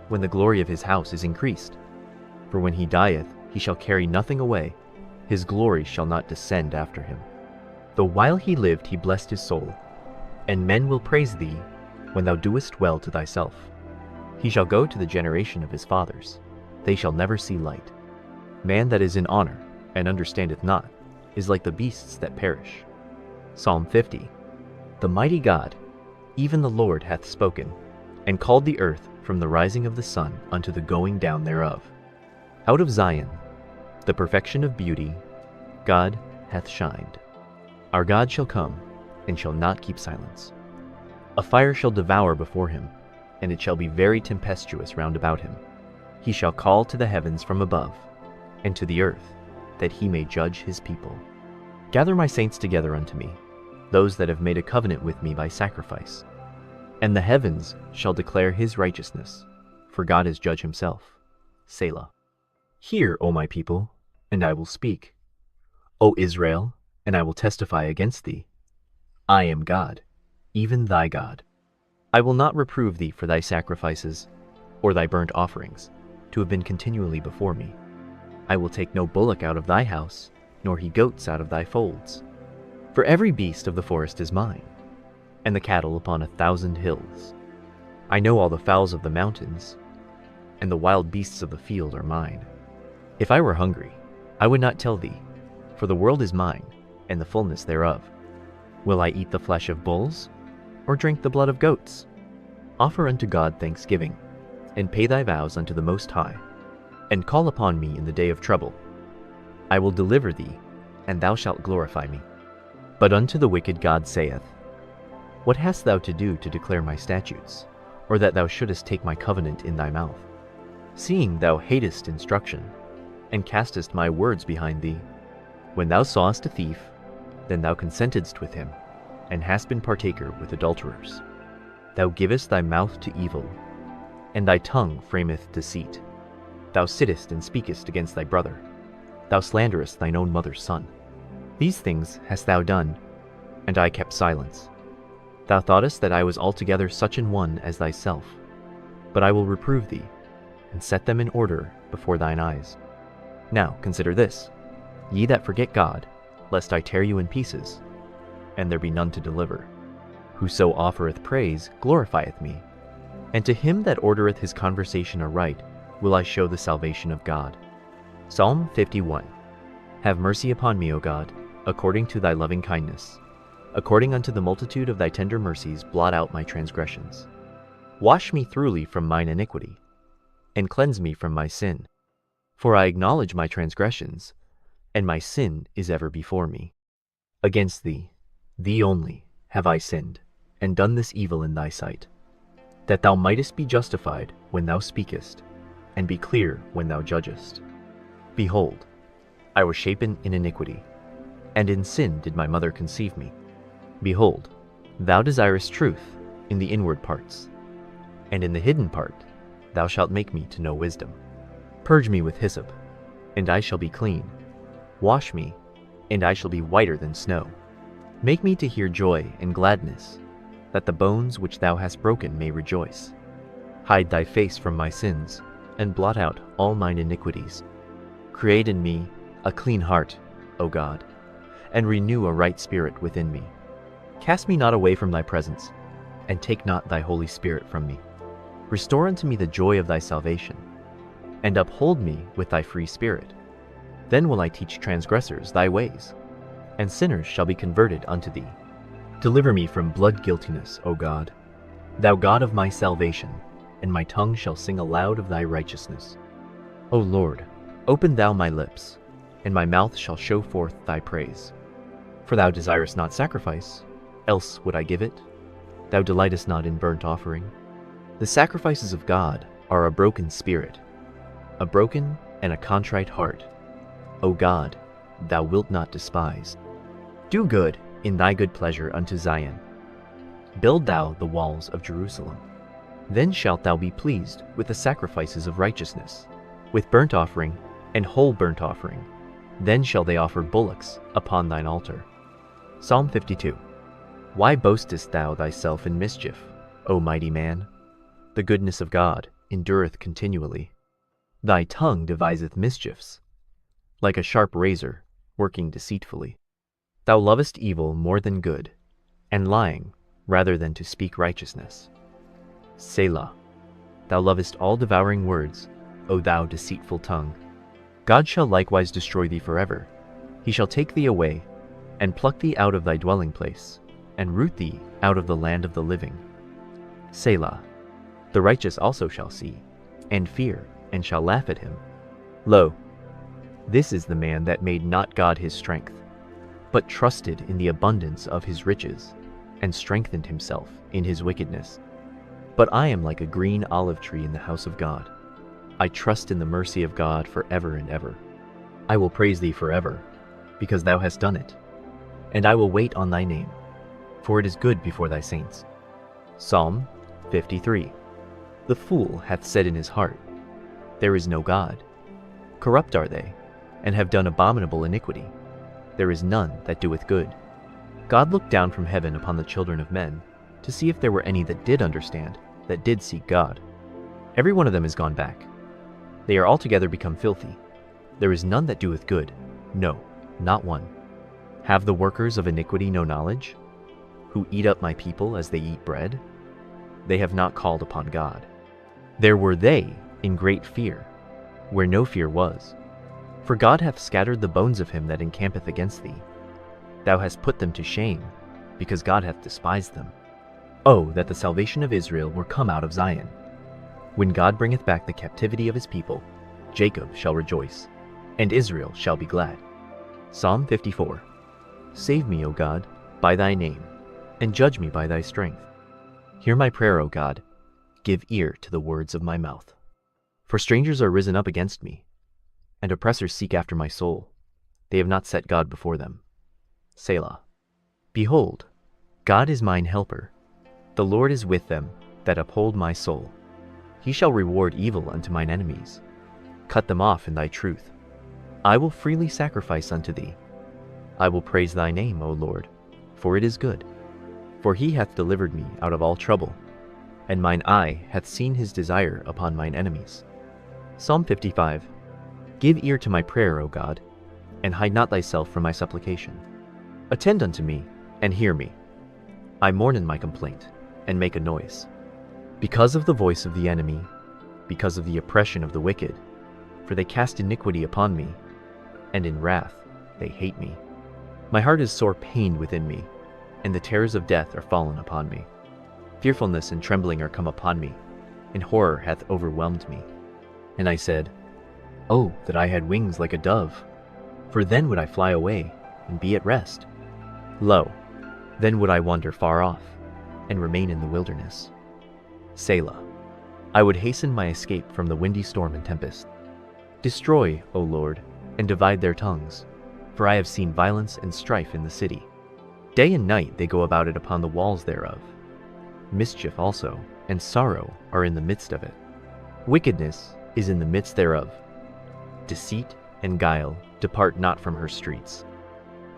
when the glory of his house is increased. For when he dieth, he shall carry nothing away, his glory shall not descend after him. Though while he lived he blessed his soul, and men will praise thee when thou doest well to thyself. He shall go to the generation of his fathers, they shall never see light. Man that is in honor, and understandeth not, is like the beasts that perish. Psalm 50. The mighty God, even the Lord hath spoken, and called the earth from the rising of the sun unto the going down thereof. Out of Zion, the perfection of beauty, God hath shined. Our God shall come, and shall not keep silence. A fire shall devour before him, and it shall be very tempestuous round about him. He shall call to the heavens from above, and to the earth, that he may judge his people. Gather my saints together unto me, those that have made a covenant with me by sacrifice. And the heavens shall declare his righteousness, for God is judge himself. Selah. Hear, O my people, and I will speak. O Israel, and I will testify against thee. I am God, even thy God. I will not reprove thee for thy sacrifices, or thy burnt offerings, to have been continually before me. I will take no bullock out of thy house, nor he goats out of thy folds. For every beast of the forest is mine, and the cattle upon 1,000 hills. I know all the fowls of the mountains, and the wild beasts of the field are mine. If I were hungry, I would not tell thee, for the world is mine, and the fullness thereof. Will I eat the flesh of bulls, or drink the blood of goats? Offer unto God thanksgiving, and pay thy vows unto the Most High, and call upon me in the day of trouble. I will deliver thee, and thou shalt glorify me. But unto the wicked God saith, What hast thou to do to declare my statutes, or that thou shouldest take my covenant in thy mouth? Seeing thou hatest instruction, and castest my words behind thee. When thou sawest a thief, then thou consentedst with him, and hast been partaker with adulterers. Thou givest thy mouth to evil, and thy tongue frameth deceit. Thou sittest and speakest against thy brother. Thou slanderest thine own mother's son. These things hast thou done, and I kept silence. Thou thoughtest that I was altogether such an one as thyself. But I will reprove thee, and set them in order before thine eyes. Now consider this, ye that forget God, lest I tear you in pieces, and there be none to deliver. Whoso offereth praise glorifieth me, and to him that ordereth his conversation aright will I show the salvation of God. Psalm 51. Have mercy upon me, O God, according to thy loving kindness. According unto the multitude of thy tender mercies blot out my transgressions. Wash me thoroughly from mine iniquity, and cleanse me from my sin. For I acknowledge my transgressions, and my sin is ever before me. Against thee, thee only, have I sinned, and done this evil in thy sight, that thou mightest be justified when thou speakest, and be clear when thou judgest. Behold, I was shapen in iniquity, and in sin did my mother conceive me. Behold, thou desirest truth in the inward parts, and in the hidden part thou shalt make me to know wisdom. Purge me with hyssop, and I shall be clean. Wash me, and I shall be whiter than snow. Make me to hear joy and gladness, that the bones which thou hast broken may rejoice. Hide thy face from my sins, and blot out all mine iniquities. Create in me a clean heart, O God, and renew a right spirit within me. Cast me not away from thy presence, and take not thy Holy Spirit from me. Restore unto me the joy of thy salvation, and uphold me with thy free spirit. Then will I teach transgressors thy ways, and sinners shall be converted unto thee. Deliver me from blood guiltiness, O God, thou God of my salvation, and my tongue shall sing aloud of thy righteousness. O Lord, open thou my lips, and my mouth shall show forth thy praise. For thou desirest not sacrifice, else would I give it. Thou delightest not in burnt offering. The sacrifices of God are a broken spirit, a broken and a contrite heart. O God, thou wilt not despise. Do good in thy good pleasure unto Zion. Build thou the walls of Jerusalem. Then shalt thou be pleased with the sacrifices of righteousness, with burnt offering and whole burnt offering. Then shall they offer bullocks upon thine altar. Psalm 52. Why boastest thou thyself in mischief, O mighty man? The goodness of God endureth continually. Thy tongue deviseth mischiefs, like a sharp razor, working deceitfully. Thou lovest evil more than good, and lying rather than to speak righteousness. Selah. Thou lovest all devouring words, O thou deceitful tongue. God shall likewise destroy thee forever. He shall take thee away, and pluck thee out of thy dwelling place, and root thee out of the land of the living. Selah. The righteous also shall see, and fear, and shall laugh at him. Lo, this is the man that made not God his strength, but trusted in the abundance of his riches, and strengthened himself in his wickedness. But I am like a green olive tree in the house of God. I trust in the mercy of God forever and ever. I will praise thee forever, because thou hast done it, and I will wait on thy name, for it is good before thy saints. Psalm 53. The fool hath said in his heart, There is no God. Corrupt are they, and have done abominable iniquity. There is none that doeth good. God looked down from heaven upon the children of men, to see if there were any that did understand, that did seek God. Every one of them is gone back. They are altogether become filthy. There is none that doeth good, no, not one. Have the workers of iniquity no knowledge, who eat up my people as they eat bread? They have not called upon God. There were they in great fear, where no fear was. For God hath scattered the bones of him that encampeth against thee. Thou hast put them to shame, because God hath despised them. Oh, that the salvation of Israel were come out of Zion! When God bringeth back the captivity of his people, Jacob shall rejoice, and Israel shall be glad. Psalm 54. Save me, O God, by thy name, and judge me by thy strength. Hear my prayer, O God. Give ear to the words of my mouth. For strangers are risen up against me, and oppressors seek after my soul. They have not set God before them. Selah. Behold, God is mine helper. The Lord is with them that uphold my soul. He shall reward evil unto mine enemies. Cut them off in thy truth. I will freely sacrifice unto thee. I will praise thy name, O Lord, for it is good. For he hath delivered me out of all trouble, and mine eye hath seen his desire upon mine enemies. Psalm 55. Give ear to my prayer, O God, and hide not thyself from my supplication. Attend unto me, and hear me. I mourn in my complaint, and make a noise. Because of the voice of the enemy, because of the oppression of the wicked, for they cast iniquity upon me, and in wrath they hate me. My heart is sore pained within me, and the terrors of death are fallen upon me. Fearfulness and trembling are come upon me, and horror hath overwhelmed me. And I said, Oh, that I had wings like a dove, for then would I fly away, and be at rest. Lo, then would I wander far off, and remain in the wilderness. Selah. I would hasten my escape from the windy storm and tempest. Destroy, O Lord, and divide their tongues, for I have seen violence and strife in the city. Day and night they go about it upon the walls thereof. Mischief also, and sorrow are in the midst of it. Wickedness is in the midst thereof. Deceit and guile depart not from her streets.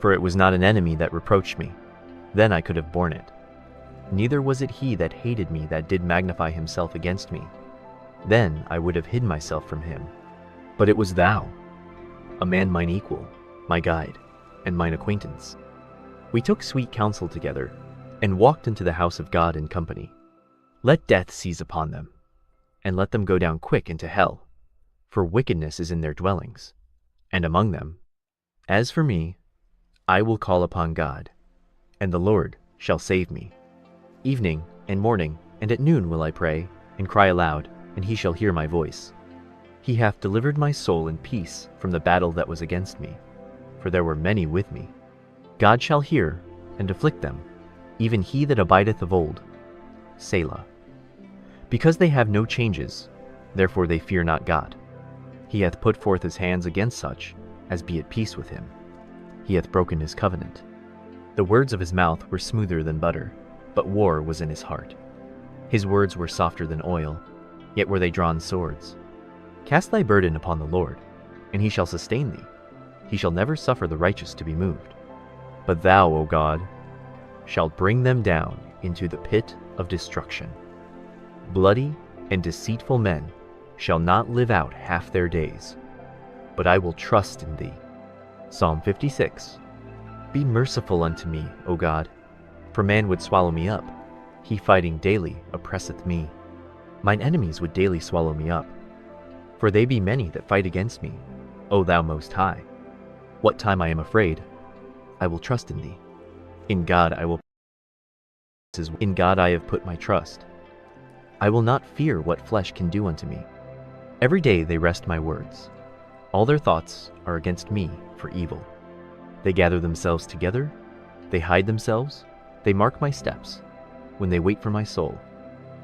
For it was not an enemy that reproached me, then I could have borne it. Neither was it he that hated me that did magnify himself against me. Then I would have hid myself from him. But it was thou, a man mine equal, my guide, and mine acquaintance. We took sweet counsel together, and walked into the house of God in company. Let death seize upon them, and let them go down quick into hell, for wickedness is in their dwellings, and among them. As for me, I will call upon God, and the Lord shall save me. Evening and morning and at noon will I pray, and cry aloud, and he shall hear my voice. He hath delivered my soul in peace from the battle that was against me, for there were many with me. God shall hear and afflict them, even he that abideth of old. Selah. Because they have no changes, therefore they fear not God. He hath put forth his hands against such as be at peace with him. He hath broken his covenant. The words of his mouth were smoother than butter, but war was in his heart. His words were softer than oil, yet were they drawn swords. Cast thy burden upon the Lord, and he shall sustain thee. He shall never suffer the righteous to be moved. But thou, O God, shalt bring them down into the pit of destruction. Bloody and deceitful men shall not live out half their days, but I will trust in thee. Psalm 56. Be merciful unto me, O God, for man would swallow me up. He fighting daily oppresseth me. Mine enemies would daily swallow me up. For they be many that fight against me, O thou Most High. What time I am afraid, I will trust in thee. In God I will. In God I have put my trust. I will not fear what flesh can do unto me. Every day they wrest my words. All their thoughts are against me for evil. They gather themselves together, they hide themselves, they mark my steps, when they wait for my soul.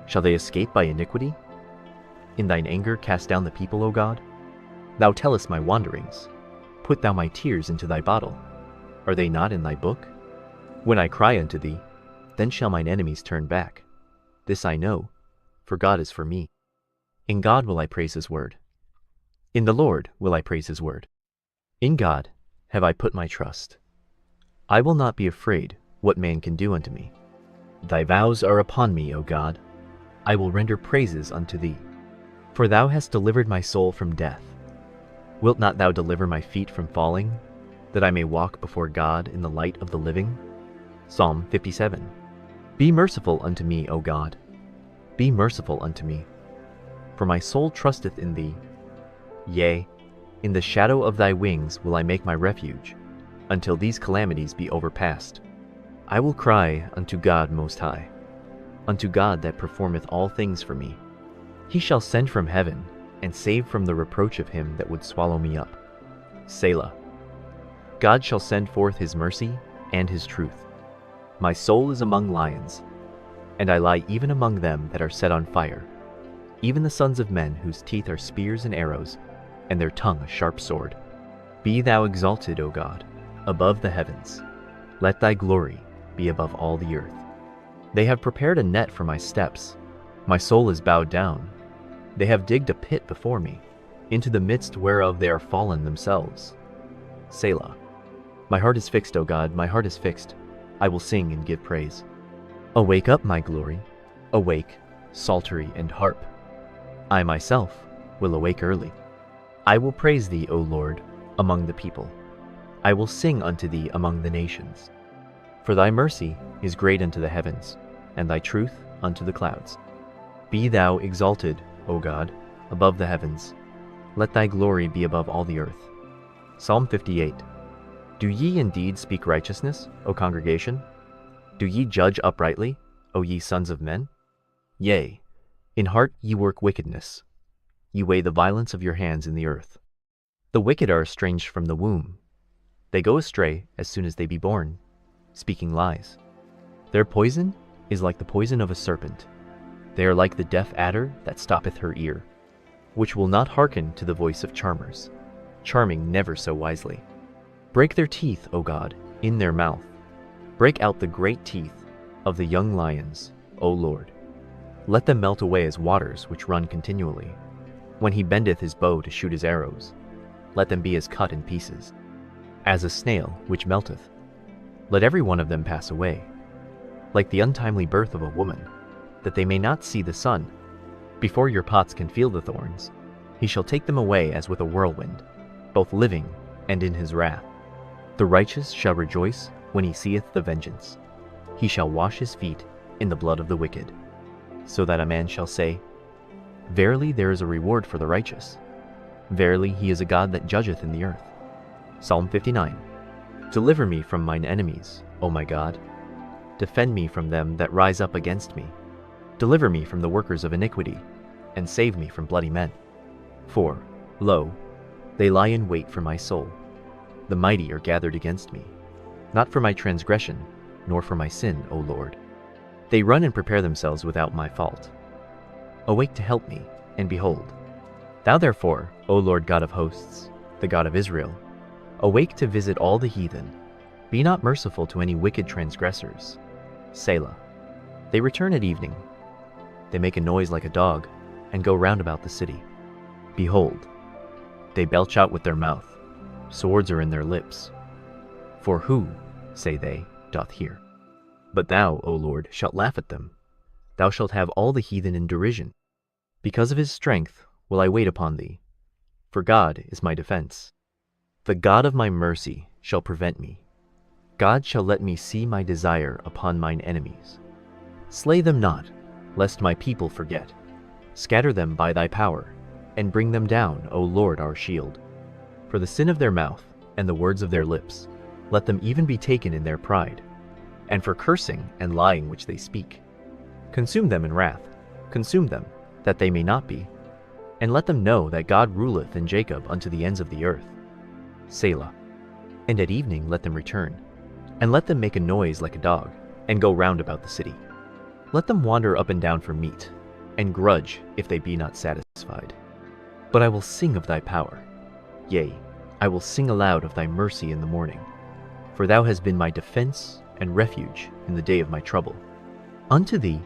Shall they escape by iniquity? In thine anger cast down the people, O God. Thou tellest my wanderings. put thou my tears into thy bottle? Are they not in thy book? When I cry unto thee, then shall mine enemies turn back. This I know, for God is for me. In God will I praise his word. In the Lord will I praise his word. In God have I put my trust. I will not be afraid what man can do unto me. Thy vows are upon me, O God. I will render praises unto thee. For thou hast delivered my soul from death. Wilt not thou deliver my feet from falling, that I may walk before God in the light of the living? Psalm 57. Be merciful unto me, O God. Be merciful unto me. For my soul trusteth in thee. Yea, in the shadow of thy wings will I make my refuge, until these calamities be overpast. I will cry unto God Most High, unto God that performeth all things for me. He shall send from heaven, and save from the reproach of him that would swallow me up. Selah. God shall send forth his mercy and his truth. My soul is among lions, and I lie even among them that are set on fire, even the sons of men whose teeth are spears and arrows, and their tongue a sharp sword. Be thou exalted, O God, above the heavens. Let thy glory be above all the earth. They have prepared a net for my steps. My soul is bowed down. They have digged a pit before me, into the midst whereof they are fallen themselves. Selah. My heart is fixed, O God, my heart is fixed. I will sing and give praise. Awake up, my glory. Awake, psaltery and harp. I myself will awake early. I will praise thee, O Lord, among the people. I will sing unto thee among the nations. For thy mercy is great unto the heavens, and thy truth unto the clouds. Be thou exalted, O God, above the heavens. Let thy glory be above all the earth. Psalm 58. Do ye indeed speak righteousness, O congregation? Do ye judge uprightly, O ye sons of men? Yea, in heart ye work wickedness. Ye weigh the violence of your hands in the earth. The wicked are estranged from the womb. They go astray as soon as they be born, speaking lies. Their poison is like the poison of a serpent. They are like the deaf adder that stoppeth her ear, which will not hearken to the voice of charmers, charming never so wisely. Break their teeth, O God, in their mouth. Break out the great teeth of the young lions, O Lord. Let them melt away as waters which run continually. When he bendeth his bow to shoot his arrows, let them be as cut in pieces, as a snail which melteth. Let every one of them pass away, like the untimely birth of a woman, that they may not see the sun. Before your pots can feel the thorns, he shall take them away as with a whirlwind, both living and in his wrath. The righteous shall rejoice when he seeth the vengeance. He shall wash his feet in the blood of the wicked, so that a man shall say, Verily there is a reward for the righteous. Verily he is a God that judgeth in the earth. Psalm 59. Deliver me from mine enemies, O my God. Defend me from them that rise up against me. Deliver me from the workers of iniquity, and save me from bloody men. For, lo, they lie in wait for my soul. The mighty are gathered against me, not for my transgression, nor for my sin, O Lord. They run and prepare themselves without my fault. Awake to help me, and behold. Thou therefore, O Lord God of hosts, the God of Israel, awake to visit all the heathen. Be not merciful to any wicked transgressors. Selah. They return at evening. They make a noise like a dog, and go round about the city. Behold, they belch out with their mouth. Swords are in their lips. For who, say they, doth hear? But thou, O Lord, shalt laugh at them. Thou shalt have all the heathen in derision. Because of his strength will I wait upon thee, for God is my defense. The God of my mercy shall prevent me. God shall let me see my desire upon mine enemies. Slay them not, lest my people forget. Scatter them by thy power, and bring them down, O Lord our shield. For the sin of their mouth and the words of their lips, let them even be taken in their pride, and for cursing and lying which they speak. Consume them in wrath, consume them, that they may not be, and let them know that God ruleth in Jacob unto the ends of the earth. Selah. And at evening let them return, and let them make a noise like a dog, and go round about the city. Let them wander up and down for meat, and grudge if they be not satisfied. But I will sing of thy power. Yea, I will sing aloud of thy mercy in the morning, for thou hast been my defense and refuge in the day of my trouble. Unto thee,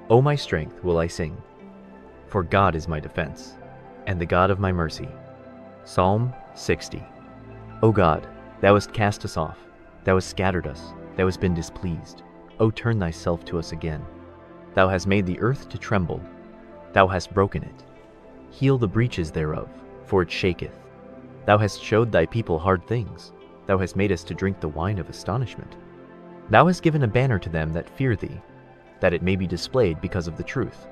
O my strength, will I sing, for God is my defense, and the God of my mercy. Psalm 60. O God, thou hast cast us off, thou hast scattered us, thou hast been displeased. O turn thyself to us again. Thou hast made the earth to tremble, thou hast broken it. Heal the breaches thereof, for it shaketh. Thou hast showed thy people hard things, thou hast made us to drink the wine of astonishment. Thou hast given a banner to them that fear thee, that it may be displayed because of the truth.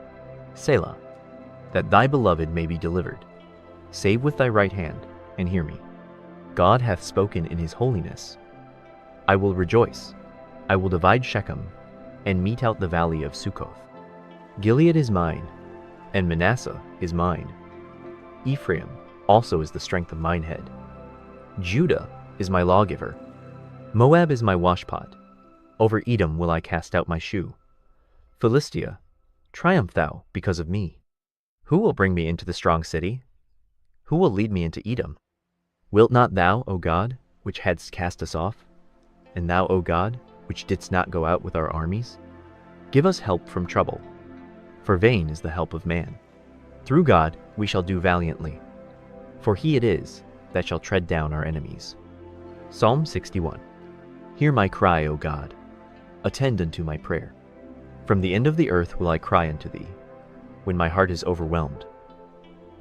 Selah, that thy beloved may be delivered. Save with thy right hand, and hear me. God hath spoken in his holiness. I will rejoice, I will divide Shechem, and mete out the valley of Succoth. Gilead is mine, and Manasseh is mine. Ephraim also is the strength of mine head. Judah is my lawgiver. Moab is my washpot. Over Edom will I cast out my shoe. Philistia, triumph thou because of me. Who will bring me into the strong city? Who will lead me into Edom? Wilt not thou, O God, which hadst cast us off? And thou, O God, which didst not go out with our armies? Give us help from trouble, for vain is the help of man. Through God we shall do valiantly, for he it is that shall tread down our enemies. Psalm 61. Hear my cry, O God. Attend unto my prayer. From the end of the earth will I cry unto thee, when my heart is overwhelmed.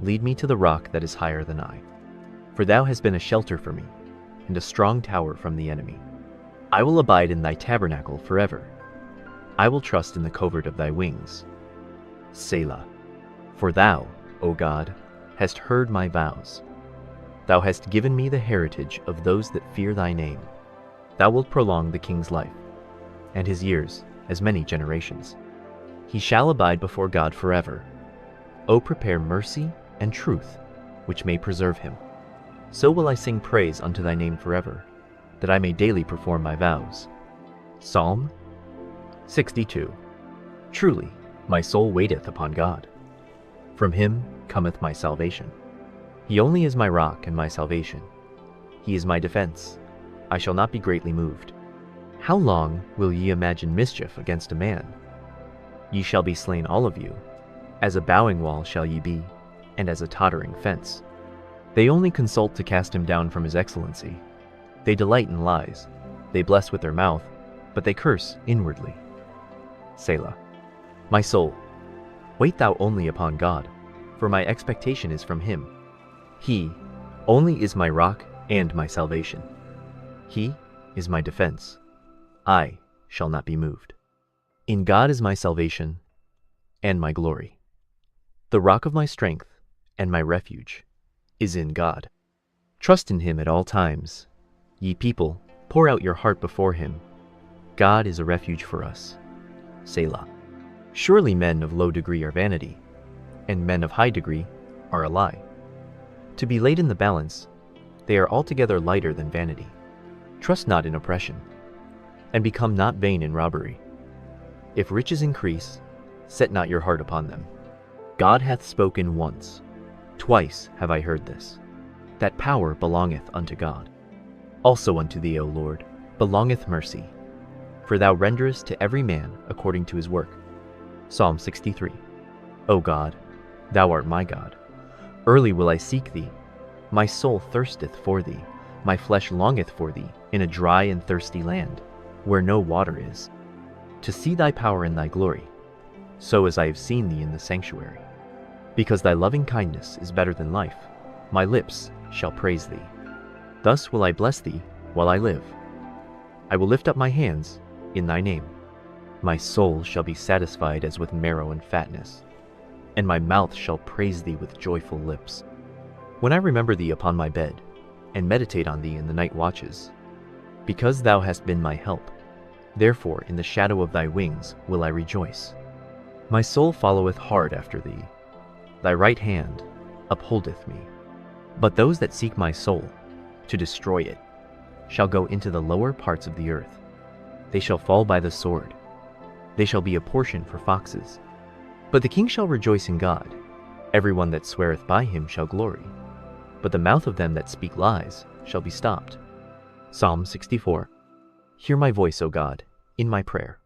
Lead me to the rock that is higher than I. For thou hast been a shelter for me, and a strong tower from the enemy. I will abide in thy tabernacle forever. I will trust in the covert of thy wings. Selah. For thou, O God, hast heard my vows. Thou hast given me the heritage of those that fear thy name. Thou wilt prolong the king's life, and his years as many generations. He shall abide before God forever. O prepare mercy and truth, which may preserve him. So will I sing praise unto thy name forever, that I may daily perform my vows. Psalm 62. Truly, my soul waiteth upon God. From him cometh my salvation. He only is my rock and my salvation. He is my defense. I shall not be greatly moved. How long will ye imagine mischief against a man? Ye shall be slain all of you. As a bowing wall shall ye be, and as a tottering fence. They only consult to cast him down from his excellency. They delight in lies. They bless with their mouth, but they curse inwardly. Selah. My soul, wait thou only upon God, for my expectation is from him. He only is my rock and my salvation. He is my defense. I shall not be moved. In God is my salvation and my glory. The rock of my strength and my refuge is in God. Trust in him at all times. Ye people, pour out your heart before him. God is a refuge for us. Selah. Surely men of low degree are vanity, and men of high degree are a lie. To be laid in the balance, they are altogether lighter than vanity. Trust not in oppression, and become not vain in robbery. If riches increase, set not your heart upon them. God hath spoken once, twice have I heard this, that power belongeth unto God. Also unto thee, O Lord, belongeth mercy, for thou renderest to every man according to his work. Psalm 63. O God, thou art my God. Early will I seek thee. My soul thirsteth for thee. My flesh longeth for thee in a dry and thirsty land, where no water is, to see thy power and thy glory, so as I have seen thee in the sanctuary. Because thy loving kindness is better than life, my lips shall praise thee. Thus will I bless thee while I live. I will lift up my hands in thy name. My soul shall be satisfied as with marrow and fatness, and my mouth shall praise thee with joyful lips. When I remember thee upon my bed, and meditate on thee in the night watches, because thou hast been my help, therefore in the shadow of thy wings will I rejoice. My soul followeth hard after thee. Thy right hand upholdeth me. But those that seek my soul, to destroy it, shall go into the lower parts of the earth. They shall fall by the sword. They shall be a portion for foxes. But the king shall rejoice in God. Every one that sweareth by him shall glory. but the mouth of them that speak lies shall be stopped. Psalm 64. Hear my voice, O God, in my prayer.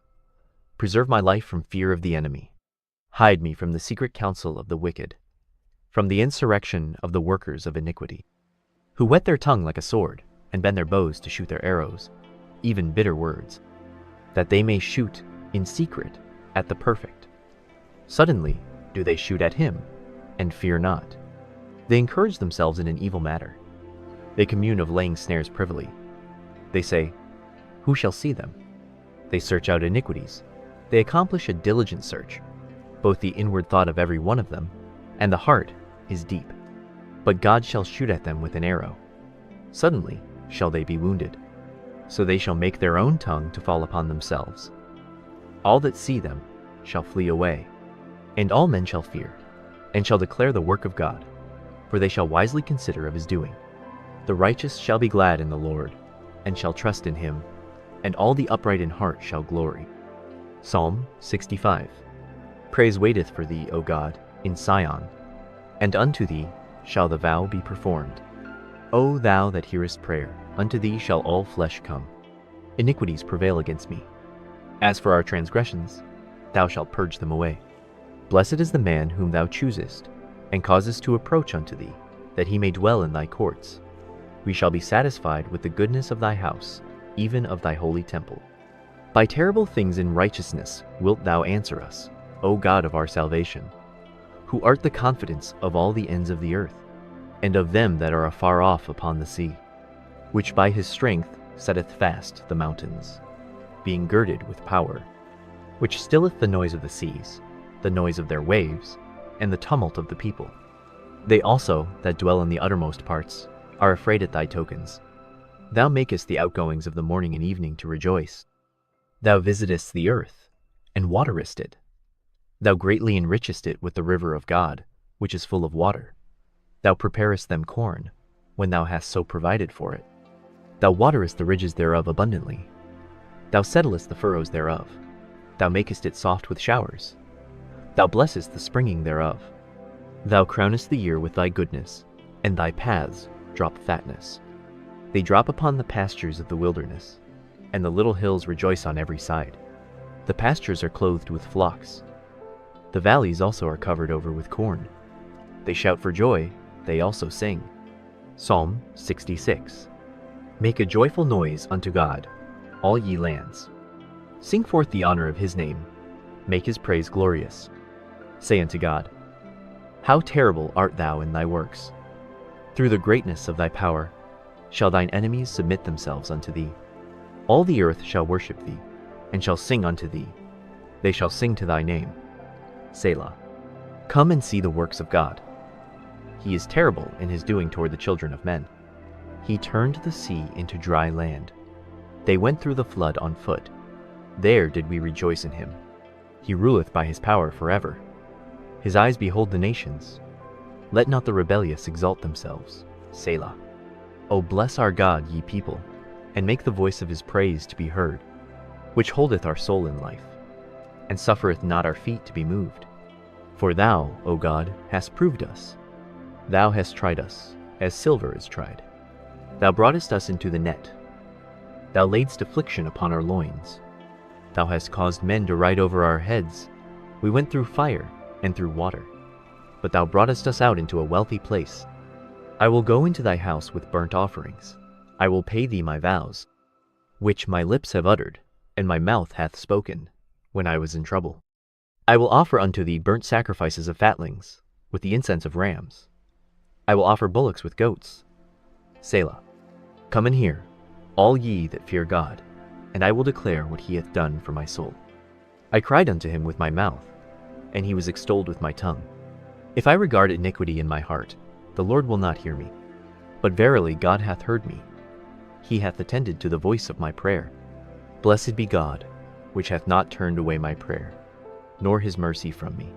Preserve my life from fear of the enemy. Hide me from the secret counsel of the wicked, from the insurrection of the workers of iniquity, who whet their tongue like a sword, and bend their bows to shoot their arrows, even bitter words, that they may shoot in secret at the perfect. Suddenly do they shoot at him, and fear not. They encourage themselves in an evil matter. They commune of laying snares privily. They say, who shall see them? They search out iniquities. They accomplish a diligent search. Both the inward thought of every one of them, and the heart is deep. But God shall shoot at them with an arrow. Suddenly shall they be wounded. So they shall make their own tongue to fall upon themselves. All that see them shall flee away, and all men shall fear, and shall declare the work of God, for they shall wisely consider of his doing. The righteous shall be glad in the Lord, and shall trust in him, and all the upright in heart shall glory. Psalm 65. Praise waiteth for thee, O God, in Sion, and unto thee shall the vow be performed. O thou that hearest prayer, unto thee shall all flesh come. Iniquities prevail against me. As for our transgressions, thou shalt purge them away. Blessed is the man whom thou choosest, and causest to approach unto thee, that he may dwell in thy courts. We shall be satisfied with the goodness of thy house, even of thy holy temple. By terrible things in righteousness wilt thou answer us, O God of our salvation, who art the confidence of all the ends of the earth, and of them that are afar off upon the sea, which by his strength setteth fast the mountains, being girded with power, which stilleth the noise of the seas, the noise of their waves, and the tumult of the people. They also that dwell in the uttermost parts are afraid at thy tokens. Thou makest the outgoings of the morning and evening to rejoice. Thou visitest the earth, and waterest it. Thou greatly enrichest it with the river of God, which is full of water. Thou preparest them corn, when thou hast so provided for it. Thou waterest the ridges thereof abundantly. Thou settlest the furrows thereof. Thou makest it soft with showers. Thou blessest the springing thereof. Thou crownest the year with thy goodness, and thy paths drop fatness. They drop upon the pastures of the wilderness, and the little hills rejoice on every side. The pastures are clothed with flocks. The valleys also are covered over with corn. They shout for joy, they also sing. Psalm 66. Make a joyful noise unto God, all ye lands. Sing forth the honor of his name. Make his praise glorious. Say unto God, how terrible art thou in thy works! Through the greatness of thy power shall thine enemies submit themselves unto thee. All the earth shall worship thee, and shall sing unto thee. They shall sing to thy name. Selah. Come and see the works of God. He is terrible in his doing toward the children of men. He turned the sea into dry land. They went through the flood on foot. There did we rejoice in him. He ruleth by his power forever. His eyes behold the nations. Let not the rebellious exalt themselves. Selah. O bless our God, ye people, and make the voice of his praise to be heard, which holdeth our soul in life, and suffereth not our feet to be moved. For thou, O God, hast proved us. Thou hast tried us, as silver is tried. Thou broughtest us into the net. Thou laidst affliction upon our loins. Thou hast caused men to ride over our heads. We went through fire and through water, but thou broughtest us out into a wealthy place. I will go into thy house with burnt offerings. I will pay thee my vows, which my lips have uttered, and my mouth hath spoken, when I was in trouble. I will offer unto thee burnt sacrifices of fatlings, with the incense of rams. I will offer bullocks with goats. Selah. Come and hear, all ye that fear God, and I will declare what he hath done for my soul. I cried unto him with my mouth, and he was extolled with my tongue. If I regard iniquity in my heart, the Lord will not hear me. But verily God hath heard me. He hath attended to the voice of my prayer. Blessed be God, which hath not turned away my prayer, nor his mercy from me.